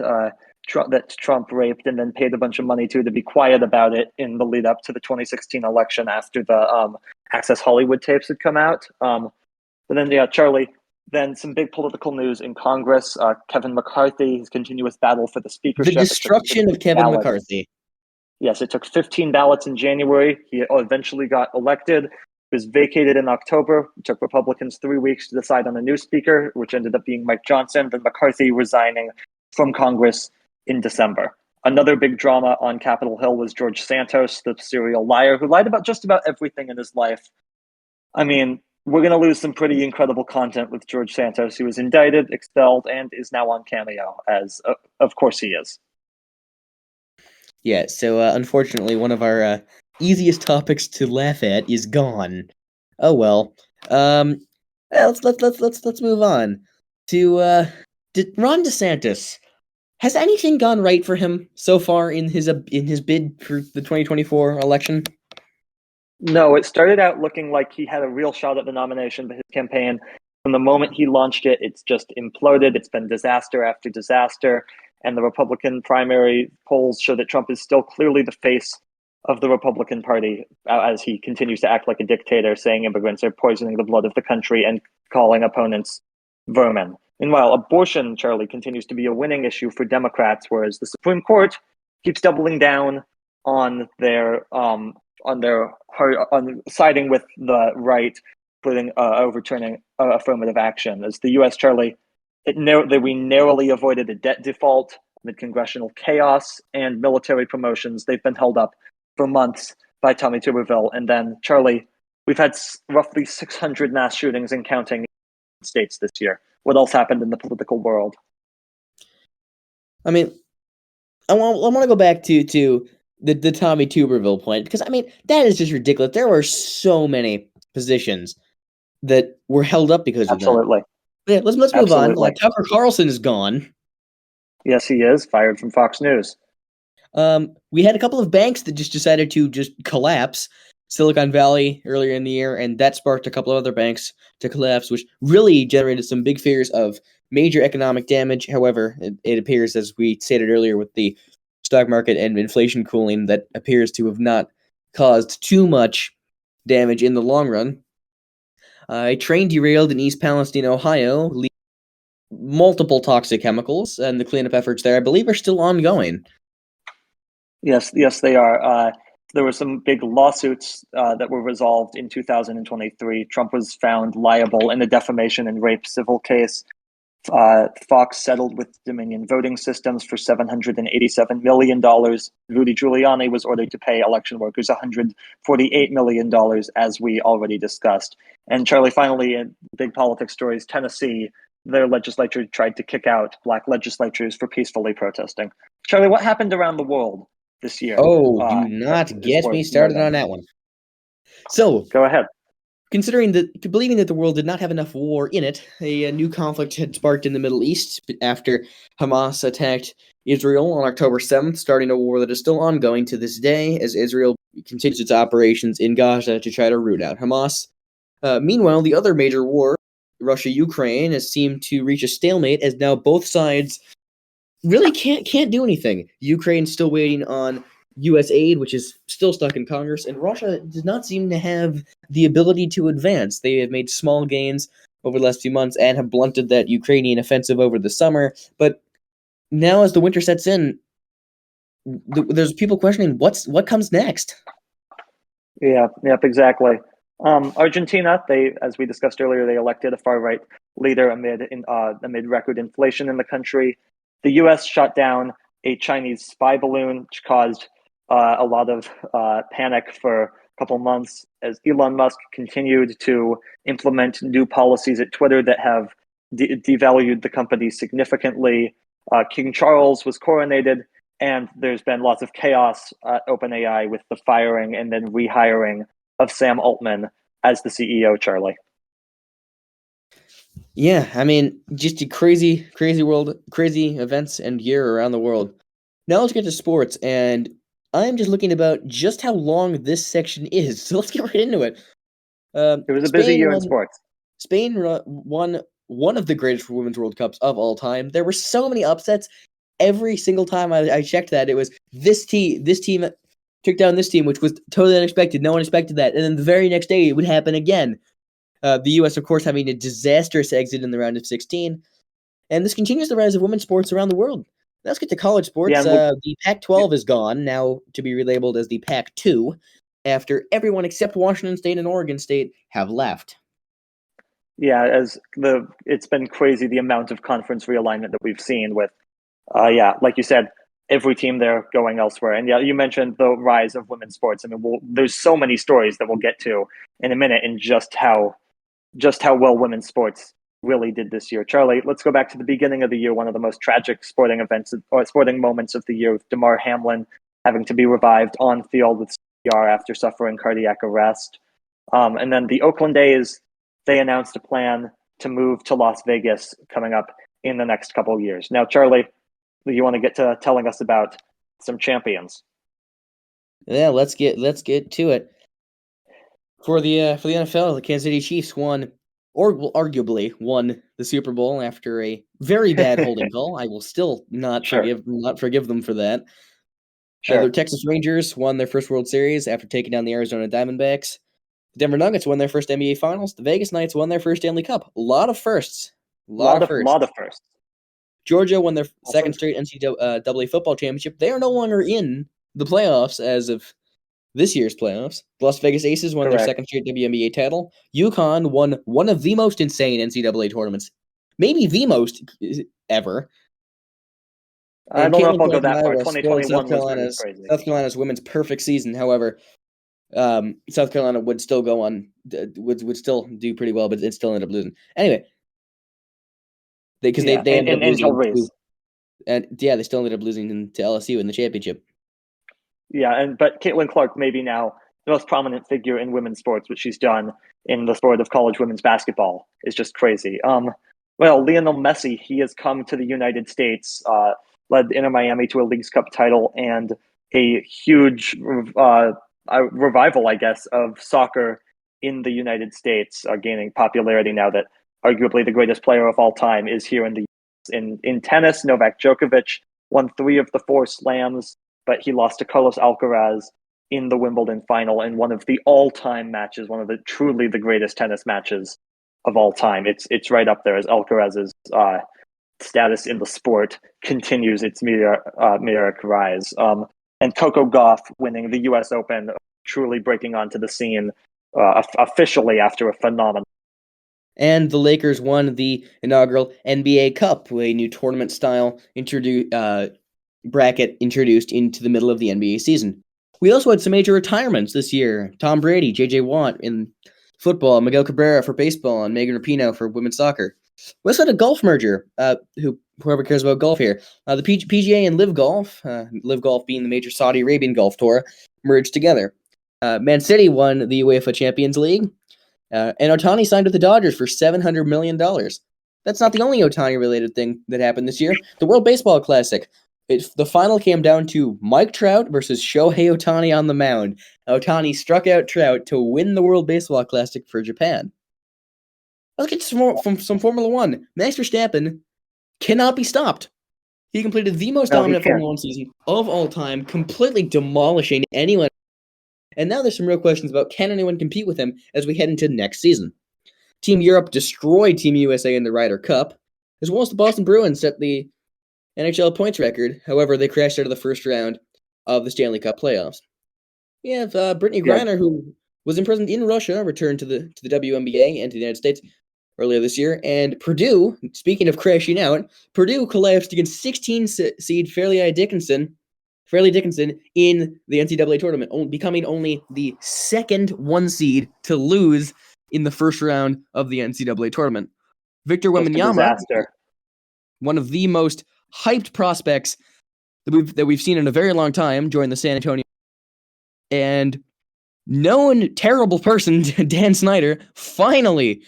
Trump raped and then paid a bunch of money to be quiet about it in the lead up to the 2016 election after the Access Hollywood tapes had come out. But then, Charlie, then some big political news in Congress. Kevin McCarthy, his continuous battle for the speakership. The destruction of Kevin McCarthy. Yes, it took 15 ballots in January. He eventually got elected. It was vacated in October. It took Republicans 3 weeks to decide on a new speaker, which ended up being Mike Johnson. Then McCarthy resigning from Congress in December. Another big drama on Capitol Hill was George Santos, the serial liar who lied about just about everything in his life. I mean, we're going to lose some pretty incredible content with George Santos, who was indicted, expelled, and is now on Cameo, as of course he is. Yeah, so unfortunately, one of our easiest topics to laugh at is gone. Oh well. Let's move on to Ron DeSantis. Has anything gone right for him so far in his bid for the 2024 election? No, it started out looking like he had a real shot at the nomination, but his campaign, from the moment he launched it, it's just imploded. It's been disaster after disaster. And the Republican primary polls show that Trump is still clearly the face of the Republican Party as he continues to act like a dictator, saying immigrants are poisoning the blood of the country and calling opponents vermin. Meanwhile, abortion, Charlie, continues to be a winning issue for Democrats, whereas the Supreme Court keeps doubling down on siding with the right, including overturning affirmative action. As the U.S., Charlie, we narrowly avoided a debt default amid congressional chaos and military promotions. They've been held up for months by Tommy Tuberville. And then, Charlie, we've had roughly 600 mass shootings and counting in the states this year. What else happened in the political world? I mean, I want to go back to the Tommy Tuberville point, because I mean that is just ridiculous. There were so many positions that were held up because of that. Absolutely. But yeah, let's move on. Absolutely. Tucker Carlson is gone. Yes, he is fired from Fox News. We had a couple of banks that just decided to just collapse. Silicon Valley earlier in the year, and that sparked a couple of other banks to collapse, which really generated some big fears of major economic damage. However, it appears, as we stated earlier, with the stock market and inflation cooling, that appears to have not caused too much damage in the long run. A train derailed in East Palestine, Ohio, leaving multiple toxic chemicals, and the cleanup efforts there, I believe, are still ongoing. Yes, they are. There were some big lawsuits that were resolved in 2023. Trump was found liable in a defamation and rape civil case. Fox settled with Dominion Voting Systems for $787 million. Rudy Giuliani was ordered to pay election workers $148 million, as we already discussed. And Charlie, finally, in big politics stories, Tennessee, their legislature tried to kick out black legislatures for peacefully protesting. Charlie, what happened around the world this year? Oh, do not get me started on that one. So, go ahead. Believing that the world did not have enough war in it, a new conflict had sparked in the Middle East after Hamas attacked Israel on October 7th, starting a war that is still ongoing to this day as Israel continues its operations in Gaza to try to root out Hamas. Meanwhile, the other major war, Russia-Ukraine, has seemed to reach a stalemate as now both sides really can't do anything. Ukraine's still waiting on U.S. aid, which is still stuck in Congress, and Russia does not seem to have the ability to advance. They have made small gains over the last few months and have blunted that Ukrainian offensive over the summer. But now, as the winter sets in, there's people questioning what comes next. Yeah, yep, exactly. Argentina, as we discussed earlier, they elected a far-right leader amid record inflation in the country. The U.S. shot down a Chinese spy balloon, which caused a lot of panic for a couple months as Elon Musk continued to implement new policies at Twitter that have devalued the company significantly. King Charles was coronated, and there's been lots of chaos at OpenAI with the firing and then rehiring of Sam Altman as the CEO, Charlie. Yeah, I mean, just a crazy world, crazy events and year around the world. Now let's get to sports, and I'm just looking about just how long this section is, so let's get right into it. It was a busy year in sports. Spain won one of the greatest Women's World Cups of all time. There were so many upsets. Every single time I checked that, it was this team took down this team, which was totally unexpected. No one expected that. And then the very next day, it would happen again. The U.S., of course, having a disastrous exit in the round of 16. And this continues the rise of women's sports around the world. Now let's get to college sports. Yeah, the Pac-12 is gone, now to be relabeled as the Pac-2, after everyone except Washington State and Oregon State have left. Yeah, it's been crazy the amount of conference realignment that we've seen with, like you said, every team there going elsewhere. And yeah, you mentioned the rise of women's sports. I mean, there's so many stories that we'll get to in a minute, and just how well women's sports really did this year. Charlie, let's go back to the beginning of the year. One of the most tragic sporting events or sporting moments of the year, with Damar Hamlin having to be revived on field with CPR after suffering cardiac arrest. And then the Oakland A's, they announced a plan to move to Las Vegas coming up in the next couple of years. Now, Charlie, you want to get to telling us about some champions? Yeah, let's get to it. For the NFL, the Kansas City Chiefs won, or arguably won, the Super Bowl after a very bad holding call. I will still not forgive them for that. Sure. The Texas Rangers won their first World Series after taking down the Arizona Diamondbacks. The Denver Nuggets won their first NBA Finals. The Vegas Knights won their first Stanley Cup. A lot of firsts. Lot of firsts. Georgia won their second straight NCAA football championship. They are no longer in the playoffs as of this year's playoffs. The Las Vegas Aces won their second straight WNBA title. UConn won one of the most insane NCAA tournaments, maybe the most ever. I don't know if I'll go that far. 2021 was crazy. South Carolina's women's perfect season. However, South Carolina would still go on, would still do pretty well, but it still ended up losing. Anyway, they ended up losing. And yeah, they still ended up losing to LSU in the championship. But Caitlin Clark may be now the most prominent figure in women's sports, which she's done in the sport of college women's basketball is just crazy. Well, Lionel Messi, he has come to the United States, led Inter Miami to a Leagues Cup title and a huge revival, I guess, of soccer in the United States, gaining popularity now that arguably the greatest player of all time is here in the US. In tennis, Novak Djokovic won 3 of the 4 slams, but he lost to Carlos Alcaraz in the Wimbledon final in one of the all-time matches, one of the truly the greatest tennis matches of all time. It's right up there as Alcaraz's status in the sport continues its meteoric rise. And Coco Gauff winning the U.S. Open, truly breaking onto the scene officially after a phenomenal. And the Lakers won the inaugural NBA Cup, a new tournament style bracket introduced into the middle of the NBA season. We also had some major retirements this year. Tom Brady, J.J. Watt in football, Miguel Cabrera for baseball, and Megan Rapinoe for women's soccer. We also had a golf merger, whoever cares about golf here. The PGA and Live Golf, Live Golf being the major Saudi Arabian golf tour, merged together. Man City won the UEFA Champions League, and Ohtani signed with the Dodgers for $700 million. That's not the only Ohtani-related thing that happened this year. The World Baseball Classic. The final came down to Mike Trout versus Shohei Ohtani on the mound. Ohtani struck out Trout to win the World Baseball Classic for Japan. Let's get some Formula One. Max Verstappen cannot be stopped. He completed the most dominant Formula One season of all time, completely demolishing anyone. And now there's some real questions about can anyone compete with him as we head into next season. Team Europe destroyed Team USA in the Ryder Cup, as well as the Boston Bruins set the NHL points record. However, they crashed out of the first round of the Stanley Cup playoffs. We have Brittany Griner, who was imprisoned in Russia, returned to the WNBA and to the United States earlier this year. And Purdue, speaking of crashing out, Purdue collapsed against 16 seed Fairleigh Dickinson in the NCAA tournament, becoming only the second 1 seed to lose in the first round of the NCAA tournament. Victor Wembanyama, one of the most hyped prospects that we've seen in a very long time, joined the San Antonio. And known terrible person, Dan Snyder, finally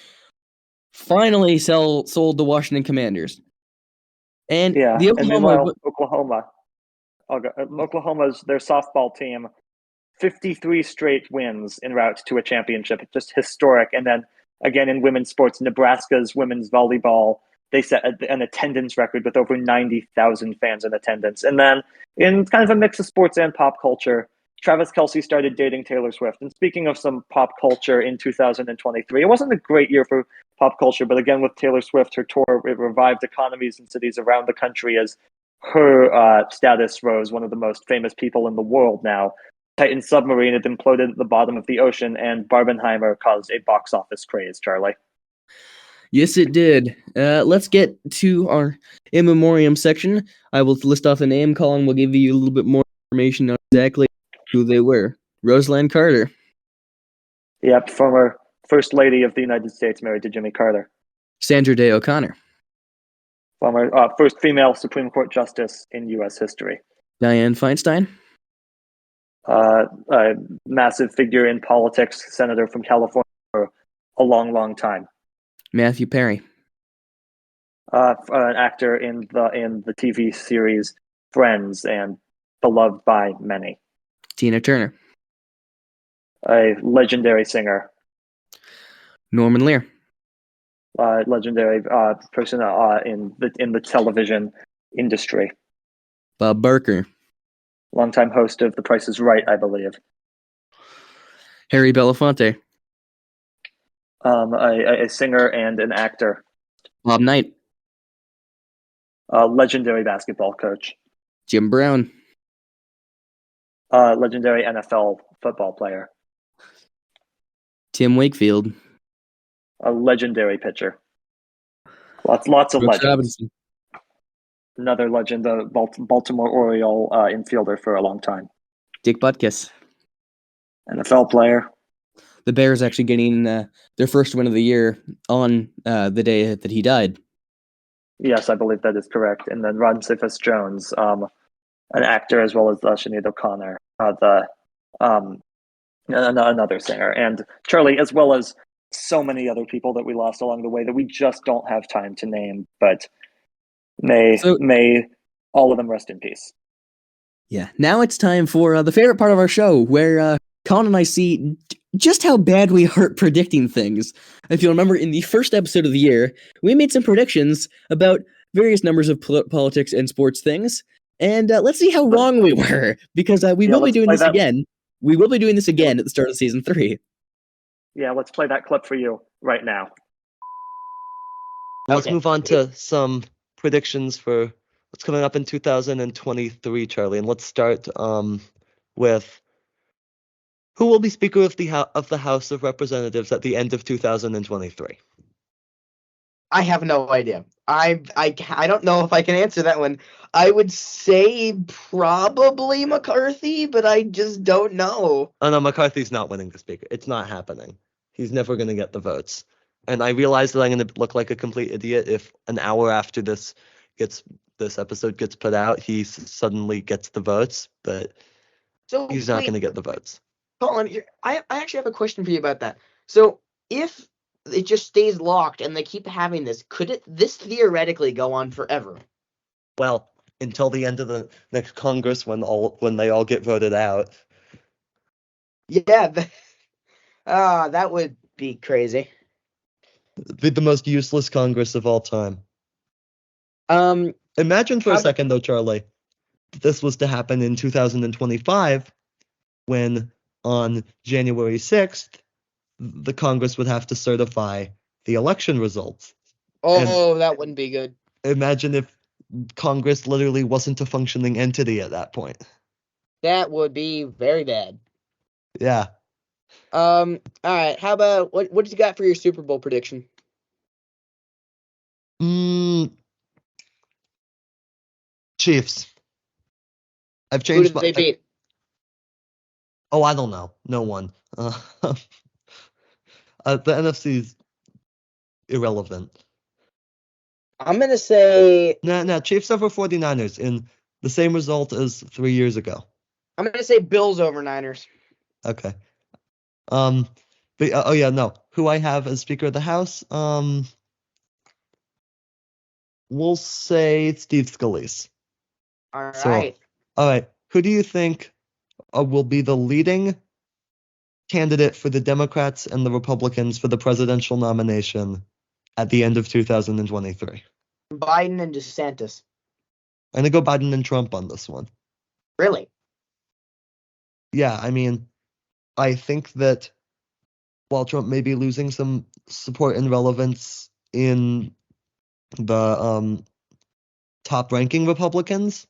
sold the Washington Commanders. And the Oklahoma's their softball team, 53 straight wins en route to a championship. Just historic. And then again in women's sports, Nebraska's women's volleyball, they set an attendance record with over 90,000 fans in attendance. And then in kind of a mix of sports and pop culture, Travis Kelce started dating Taylor Swift. And speaking of some pop culture in 2023, it wasn't a great year for pop culture, but again, with Taylor Swift, her tour, it revived economies and cities around the country as her status rose, one of the most famous people in the world now. Titan submarine had imploded at the bottom of the ocean, and Barbenheimer caused a box office craze, Charlie. Yes, it did. Let's get to our in memoriam section. I will list off the name. Colin will give you a little bit more information on exactly who they were. Rosalynn Carter. Yep, former First Lady of the United States, married to Jimmy Carter. Sandra Day O'Connor. Former first female Supreme Court Justice in U.S. history. Dianne Feinstein. A massive figure in politics, senator from California for a long, long time. Matthew Perry. An actor in the TV series Friends and beloved by many. Tina Turner. A legendary singer. Norman Lear. Legendary person in the television industry. Bob Barker. Longtime host of The Price is Right, I believe. Harry Belafonte. A singer and an actor. Bob Knight. Legendary basketball coach. Jim Brown. Legendary NFL football player. Tim Wakefield. A legendary pitcher. Lots of legends. Robinson. Another legend, the Baltimore Oriole infielder for a long time. Dick Butkus. NFL player. The Bears actually getting their first win of the year on the day that he died. Yes, I believe that is correct. And then Ron Cephas Jones, an actor, as well as Sinead O'Connor. the another singer, and Charlie, as well as so many other people that we lost along the way that we just don't have time to name. But may all of them rest in peace. Yeah, now it's time for the favorite part of our show, where Colin and I see just how bad we are at predicting things. If you'll remember, in the first episode of the year, we made some predictions about various numbers of politics and sports things, and let's see how wrong we were, because we will be doing this again. We will be doing this again at the start of season 3. Yeah, let's play that clip for you right now. Let's move on to some predictions for what's coming up in 2023, Charlie, and let's start with who will be Speaker of the House of Representatives at the end of 2023. I have no idea. I don't know if I can answer that one. I would say probably McCarthy, but I just don't know. Oh no, McCarthy's not winning the Speaker. It's not happening. He's never going to get the votes. And I realize that I'm going to look like a complete idiot if an hour after this episode gets put out, he suddenly gets the votes, but he's not going to get the votes. Colin, I actually have a question for you about that. So if it just stays locked and they keep having this, could this theoretically go on forever? Well, until the end of the next Congress, when they all get voted out. Yeah, that would be crazy. Be the most useless Congress of all time. Imagine for a second, though, Charlie, this was to happen in 2025, when on January 6th, the Congress would have to certify the election results. Oh, that wouldn't be good. Imagine if Congress literally wasn't a functioning entity at that point. That would be very bad. Yeah. All right. How about what did you got for your Super Bowl prediction? Chiefs. I've changed. Who did they beat? Oh, I don't know. No one. The NFC's irrelevant. I'm gonna say. No. Chiefs over 49ers in the same result as 3 years ago. I'm gonna say Bills over Niners. Okay. Who I have as Speaker of the House? We'll say Steve Scalise. All right. All right. Who do you think will be the leading candidate for the Democrats and the Republicans for the presidential nomination at the end of 2023? Biden and DeSantis. I'm gonna go Biden and Trump on this one. Really? Yeah, I mean, I think that while Trump may be losing some support and relevance in the top-ranking Republicans,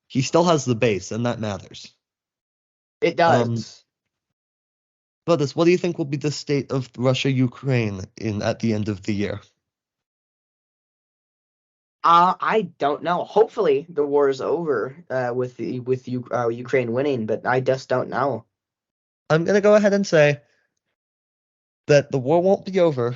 he still has the base, and that matters. It does. What do you think will be the state of Russia-Ukraine at the end of the year? I don't know. Hopefully, the war is over with Ukraine winning, but I just don't know. I'm gonna go ahead and say that the war won't be over,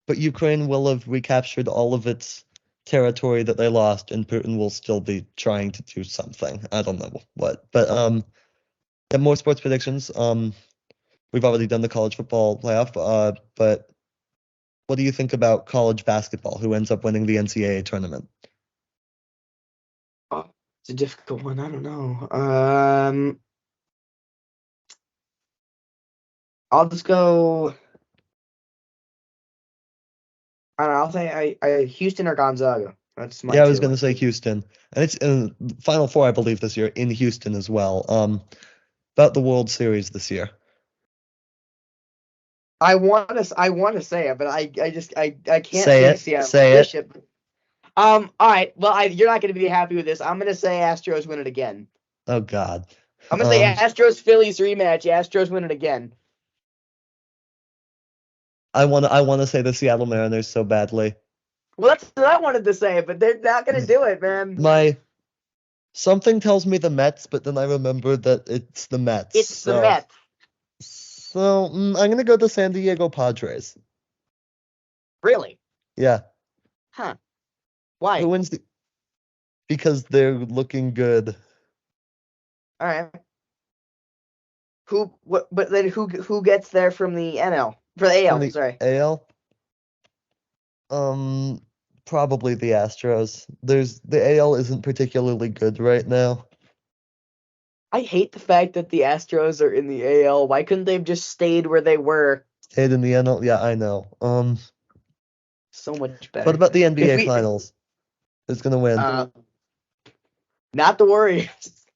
but Ukraine will have recaptured all of its territory that they lost, and Putin will still be trying to do something. I don't know what, but more sports predictions. We've already done the college football playoff, but what do you think about college basketball? Who ends up winning the NCAA tournament? Oh, it's a difficult one. I don't know. I'll just go. I don't know, I'll say I Houston or Gonzaga. That's my. Yeah, I was going to say Houston, and it's in Final Four, I believe, this year in Houston as well. About the World Series this year. I want to say it, but I can't say it. Seattle. Say it. All right. Well, you're not going to be happy with this. I'm going to say Astros win it again. Oh God. I'm going to say Astros Phillies rematch. Astros win it again. I want to say the Seattle Mariners so badly. Well, that's what I wanted to say, but they're not going to do it, man. Something tells me the Mets, but then I remember that it's the Mets. It's the Mets. So I'm going to go the San Diego Padres. Really? Yeah. Huh. Why? Who wins because they're looking good. All right. But then who gets there from the NL for the AL? From the Sorry. AL, probably the Astros. The AL isn't particularly good right now. I hate the fact that the Astros are in the AL. Why couldn't they have just stayed where they were? Stayed in the NL, yeah, I know. So much better. What about the If NBA we- Finals? Who's gonna win? Not the Warriors.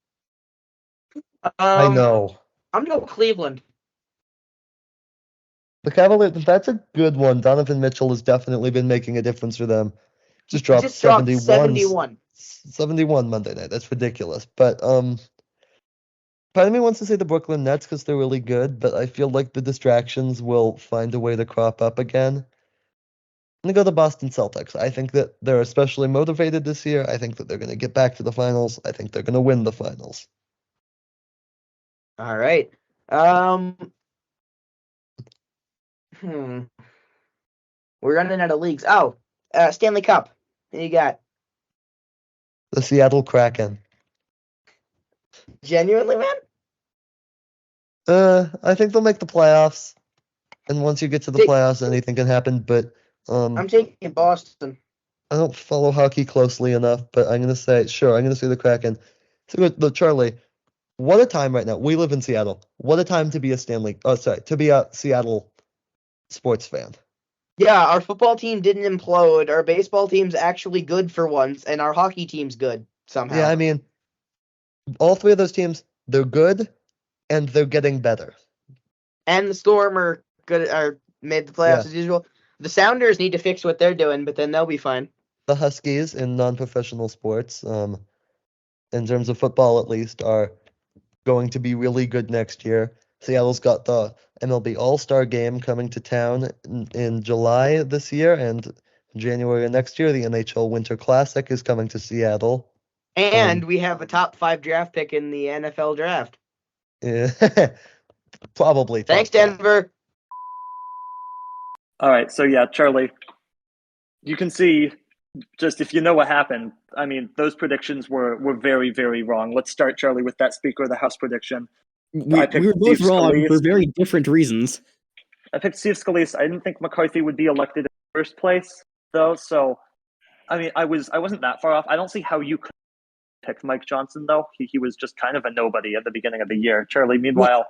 I know. I'm gonna go Cleveland. The Cavaliers, that's a good one. Donovan Mitchell has definitely been making a difference for them. Just dropped 71 Monday night. That's ridiculous. But part of me wants to say the Brooklyn Nets because they're really good, but I feel like the distractions will find a way to crop up again. I'm gonna go the Boston Celtics. I think that they're especially motivated this year. I think that they're gonna get back to the finals. I think they're gonna win the finals. All right. We're running out of leagues. Oh, Stanley Cup. Who you got? The Seattle Kraken. Genuinely, man? I think they'll make the playoffs. And once you get to the playoffs, anything can happen. But I'm taking Boston. I don't follow hockey closely enough, but I'm gonna say the Kraken. So, Charlie, what a time right now. We live in Seattle. What a time to be a Seattle sports fan. Yeah, our football team didn't implode. Our baseball team's actually good for once, and our hockey team's good somehow. Yeah, I mean, all three of those teams, they're good, and they're getting better. And the Storm are good. Are made the playoffs as usual. The Sounders need to fix what they're doing, but then they'll be fine. The Huskies in non-professional sports, in terms of football at least, are going to be really good next year. Seattle's got the MLB All-Star Game coming to town in July this year, and January of next year, the NHL Winter Classic is coming to Seattle. And we have a top 5 draft pick in the NFL draft. Yeah, probably. Thanks, Denver. All right, so yeah, Charlie, you can see, just if you know what happened, I mean, those predictions were very, very wrong. Let's start, Charlie, with that Speaker of the House prediction. We were both wrong for very different reasons. I picked Steve Scalise. I didn't think McCarthy would be elected in the first place, though. So, I mean, I wasn't that far off. I don't see how you could pick Mike Johnson, though. He was just kind of a nobody at the beginning of the year. Charlie, meanwhile,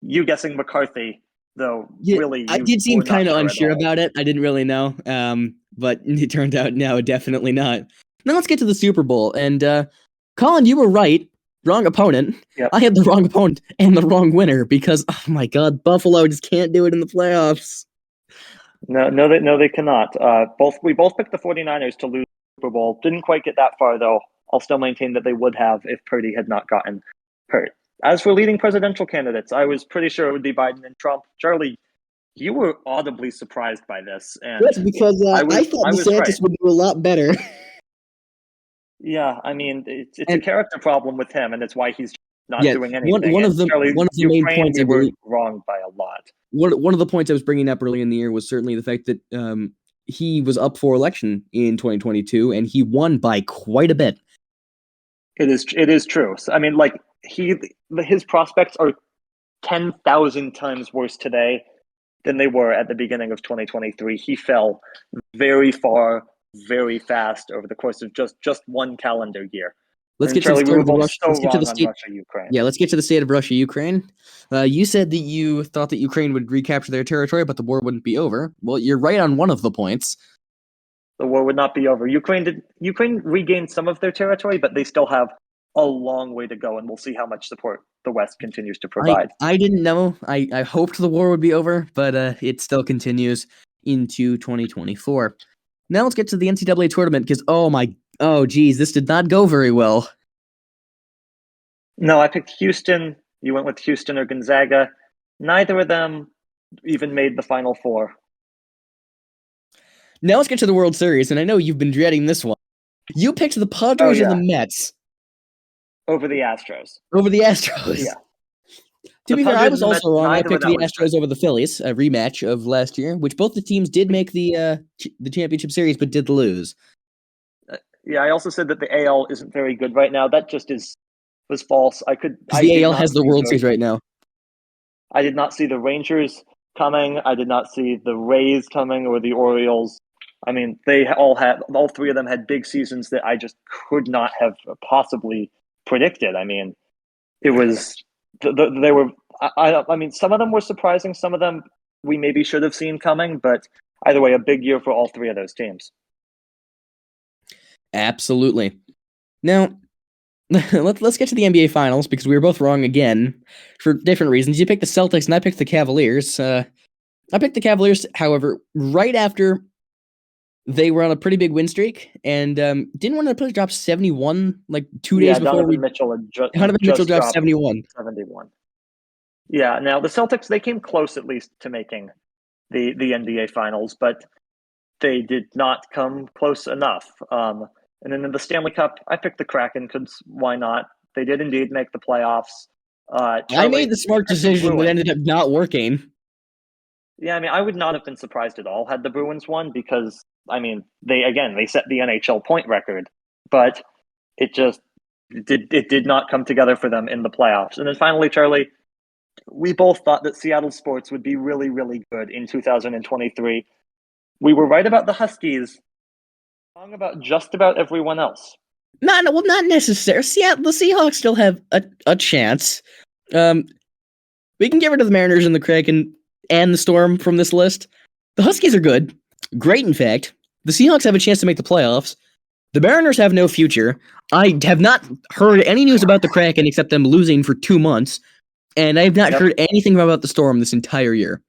you guessing McCarthy, though, really, I did seem kind of unsure about it. I didn't really know, but it turned out no, definitely not. Now let's get to the Super Bowl. And Colin, you were right. Wrong opponent. Yep. I had the wrong opponent and the wrong winner because, oh my God, Buffalo just can't do it in the playoffs. No, they cannot. We both picked the 49ers to lose the Super Bowl. Didn't quite get that far, though. I'll still maintain that they would have if Purdy had not gotten hurt. As for leading presidential candidates, I was pretty sure it would be Biden and Trump. Charlie, you were audibly surprised by this. And yes, because I thought DeSantis would do a lot better. Yeah, I mean, it's a character problem with him, and it's why he's not doing anything. One of the main points we were wrong by a lot. One of the points I was bringing up early in the year was certainly the fact that he was up for election in 2022, and he won by quite a bit. It is true. So, I mean, like his prospects are 10,000 times worse today than they were at the beginning of 2023. He fell very far, very fast over the course of just one calendar year. Let's get to the Russia-Ukraine. Yeah, let's get to the state of Russia-Ukraine. You said that you thought that Ukraine would recapture their territory, but the war wouldn't be over. Well, you're right on one of the points. The war would not be over. Ukraine regained some of their territory, but they still have a long way to go, and we'll see how much support the West continues to provide. I didn't know. I hoped the war would be over, but it still continues into 2024. Now let's get to the NCAA tournament, because geez, this did not go very well. No, I picked Houston. You went with Houston or Gonzaga. Neither of them even made the Final Four. Now let's get to the World Series, and I know you've been dreading this one. You picked the Padres or the Mets. Over the Astros. Yeah. To be fair, I was also wrong. I picked the Astros over the Phillies, a rematch of last year, which both the teams did make the championship series, but did lose. Yeah, I also said that the AL isn't very good right now. That just was false. The AL has the World Series right now. I did not see the Rangers coming. I did not see the Rays coming or the Orioles. I mean, all three of them had big seasons that I just could not have possibly predicted. I mean, it was they were. I mean, some of them were surprising. Some of them we maybe should have seen coming. But either way, a big year for all three of those teams. Absolutely. Now, let's get to the NBA Finals because we were both wrong again for different reasons. You picked the Celtics and I picked the Cavaliers. I picked the Cavaliers, however, right after they were on a pretty big win streak and didn't want to drop 71 like 2 days before Donovan Mitchell had Donovan Mitchell dropped dropped 71. 71. Yeah, now the Celtics, they came close at least to making the NBA Finals, but they did not come close enough. And then in the Stanley Cup, I picked the Kraken because why not? They did indeed make the playoffs. I made the smart decision that ended up not working. Yeah, I mean, I would not have been surprised at all had the Bruins won because, I mean, they set the NHL point record, but it did not come together for them in the playoffs. And then finally, Charlie, we both thought that Seattle sports would be really, really good in 2023. We were right about the Huskies, wrong about just about everyone else. Not necessarily. The Seahawks still have a chance. We can get rid of the Mariners and the Kraken and the Storm from this list. The Huskies are good. Great, in fact. The Seahawks have a chance to make the playoffs. The Mariners have no future. I have not heard any news about the Kraken except them losing for 2 months. And I have not heard anything about the Storm this entire year.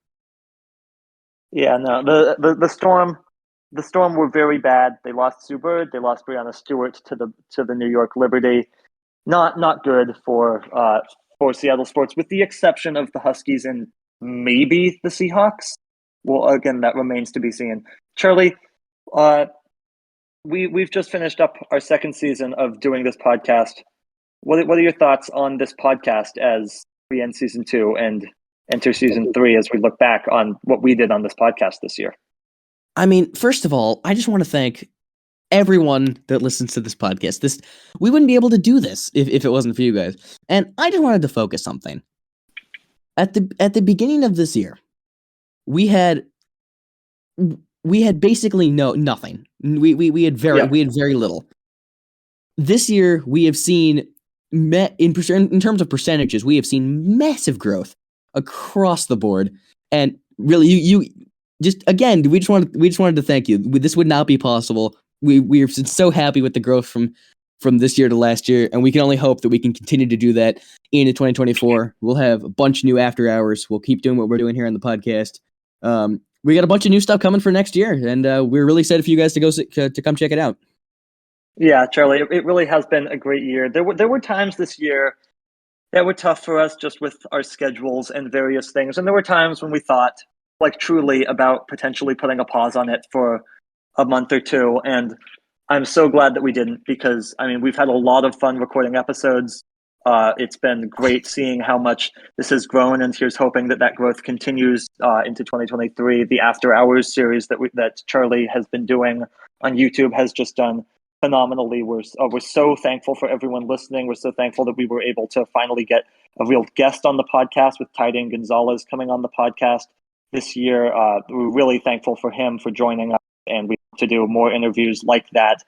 Yeah, no, the Storm were very bad. They lost Sue Bird, they lost Breanna Stewart to the New York Liberty. Not good for Seattle sports, with the exception of the Huskies and maybe the Seahawks. Well, again, that remains to be seen. Charlie, we've just finished up our second season of doing this podcast. What are your thoughts on this podcast as we end season 2 and enter season 3 as we look back on what we did on this podcast this year? I mean, first of all, I just want to thank everyone that listens to this podcast. We wouldn't be able to do this if it wasn't for you guys. And I just wanted to focus something. At the beginning of this year, we had basically nothing. We had very little. This year we have seen in terms of percentages, we have seen massive growth across the board. And really, you just again, we just wanted to thank you. This would not be possible. We are so happy with the growth from this year to last year, and we can only hope that we can continue to do that into 2024. We'll have a bunch of new after hours. We'll keep doing what we're doing here on the podcast. We got a bunch of new stuff coming for next year, and we're really excited for you guys to come check it out. Yeah, Charlie, it really has been a great year. There were times this year that were tough for us just with our schedules and various things, and there were times when we thought, like, truly about potentially putting a pause on it for a month or two, and I'm so glad that we didn't, because I mean, we've had a lot of fun recording episodes. It's been great seeing how much this has grown, and here's hoping that growth continues into 2023. The After Hours series that Charlie has been doing on YouTube has just done phenomenally. We're so thankful for everyone listening. We're so thankful that we were able to finally get a real guest on the podcast with Tyden Gonzalez coming on the podcast this year. We're really thankful for him for joining us, and we hope to do more interviews like that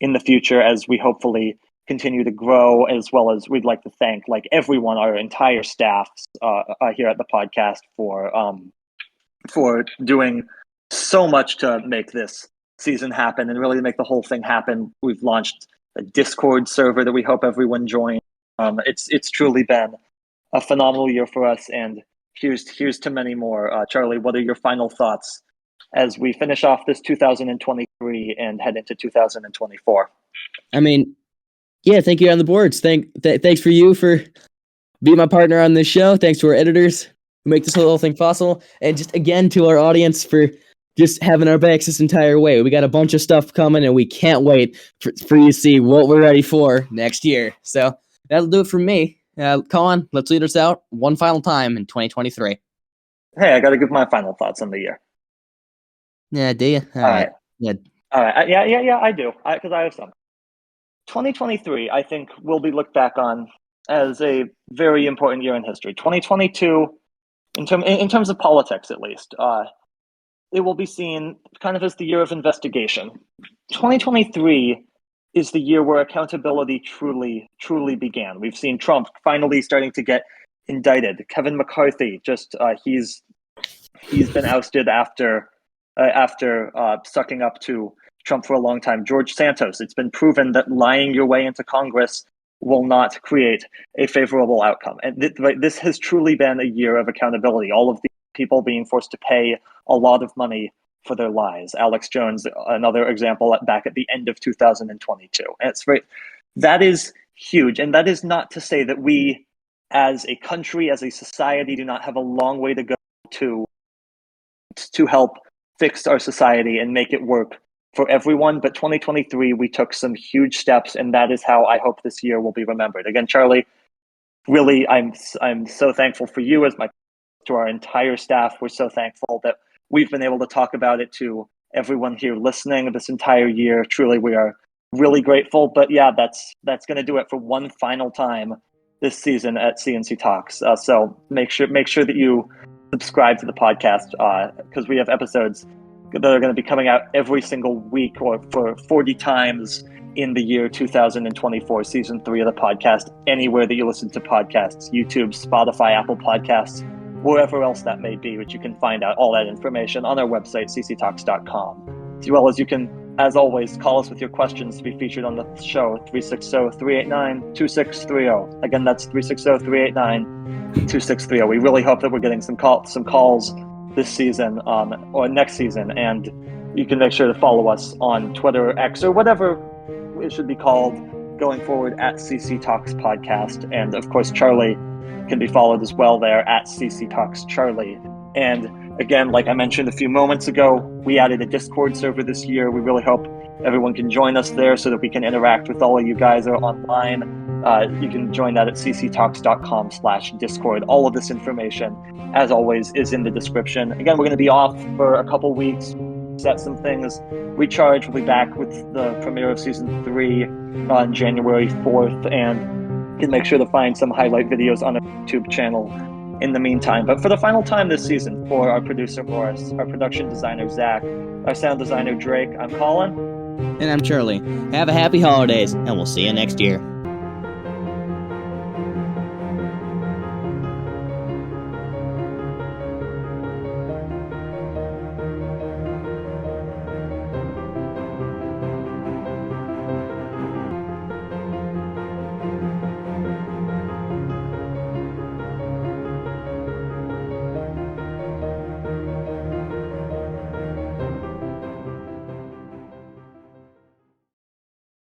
in the future as we hopefully continue to grow, as well as we'd like to thank everyone, our entire staff here at the podcast for doing so much to make this season happen and really to make the whole thing happen. We've launched a Discord server that we hope everyone joins. It's truly been a phenomenal year for us, and here's to many more. Charlie, what are your final thoughts as we finish off this 2023 and head into 2024? I mean, yeah, thank you on the boards. Thanks for you for being my partner on this show. Thanks to our editors who make this whole thing possible, and just again to our audience for just having our backs this entire way. We got a bunch of stuff coming, and we can't wait for you to see what we're ready for next year. So that'll do it from me. Colin, let's lead us out one final time in 2023. Hey, I got to give my final thoughts on the year. Yeah, do you? All right. Yeah. All right. Yeah, I do. Because I have some. 2023, I think, will be looked back on as a very important year in history. 2022 in terms of politics, at least, it will be seen kind of as the year of investigation. 2023 is the year where accountability truly began. We've seen Trump finally starting to get indicted. Kevin McCarthy he's been ousted after sucking up to Trump for a long time. George Santos, it's been proven that lying your way into Congress will not create a favorable outcome. And this has truly been a year of accountability. All of the people being forced to pay a lot of money for their lies. Alex Jones, another example, back at the end of 2022. And it's right. That is huge. And that is not to say that we, as a country, as a society, do not have a long way to go to help fix our society and make it work for everyone. But 2023, we took some huge steps, and that is how I hope this year will be remembered. Again, Charlie, really, I'm so thankful for you to our entire staff. We're so thankful that we've been able to talk about it to everyone here listening this entire year. Truly, we are really grateful. But yeah, that's going to do it for one final time this season at C&C Talks. So make sure that you subscribe to the podcast because we have episodes that are going to be coming out every single week or for 40 times in the year 2024, season 3 of the podcast, anywhere that you listen to podcasts, YouTube, Spotify, Apple Podcasts, wherever else that may be, which you can find out all that information on our website, cctalks.com. As well as you can, as always, call us with your questions to be featured on the show, 360-389-2630. Again, that's 360-389-2630. We really hope that we're getting some calls this season or next season, and you can make sure to follow us on Twitter or X or whatever it should be called going forward at CC Talks Podcast. And of course, Charlie can be followed as well there at CC Talks Charlie. And again, like I mentioned a few moments ago, we added a Discord server this year. We really hope everyone can join us there so that we can interact with all of you guys who are online. You can join that at cctalks.com/Discord. All of this information, as always, is in the description. Again, we're going to be off for a couple weeks, set some things, recharge. We'll be back with the premiere of season 3 on January 4th, and you can make sure to find some highlight videos on our YouTube channel in the meantime. But for the final time this season, for our producer Morris, our production designer Zack, our sound designer Drake, I'm Colin. And I'm Charlie. Have a happy holidays, and we'll see you next year.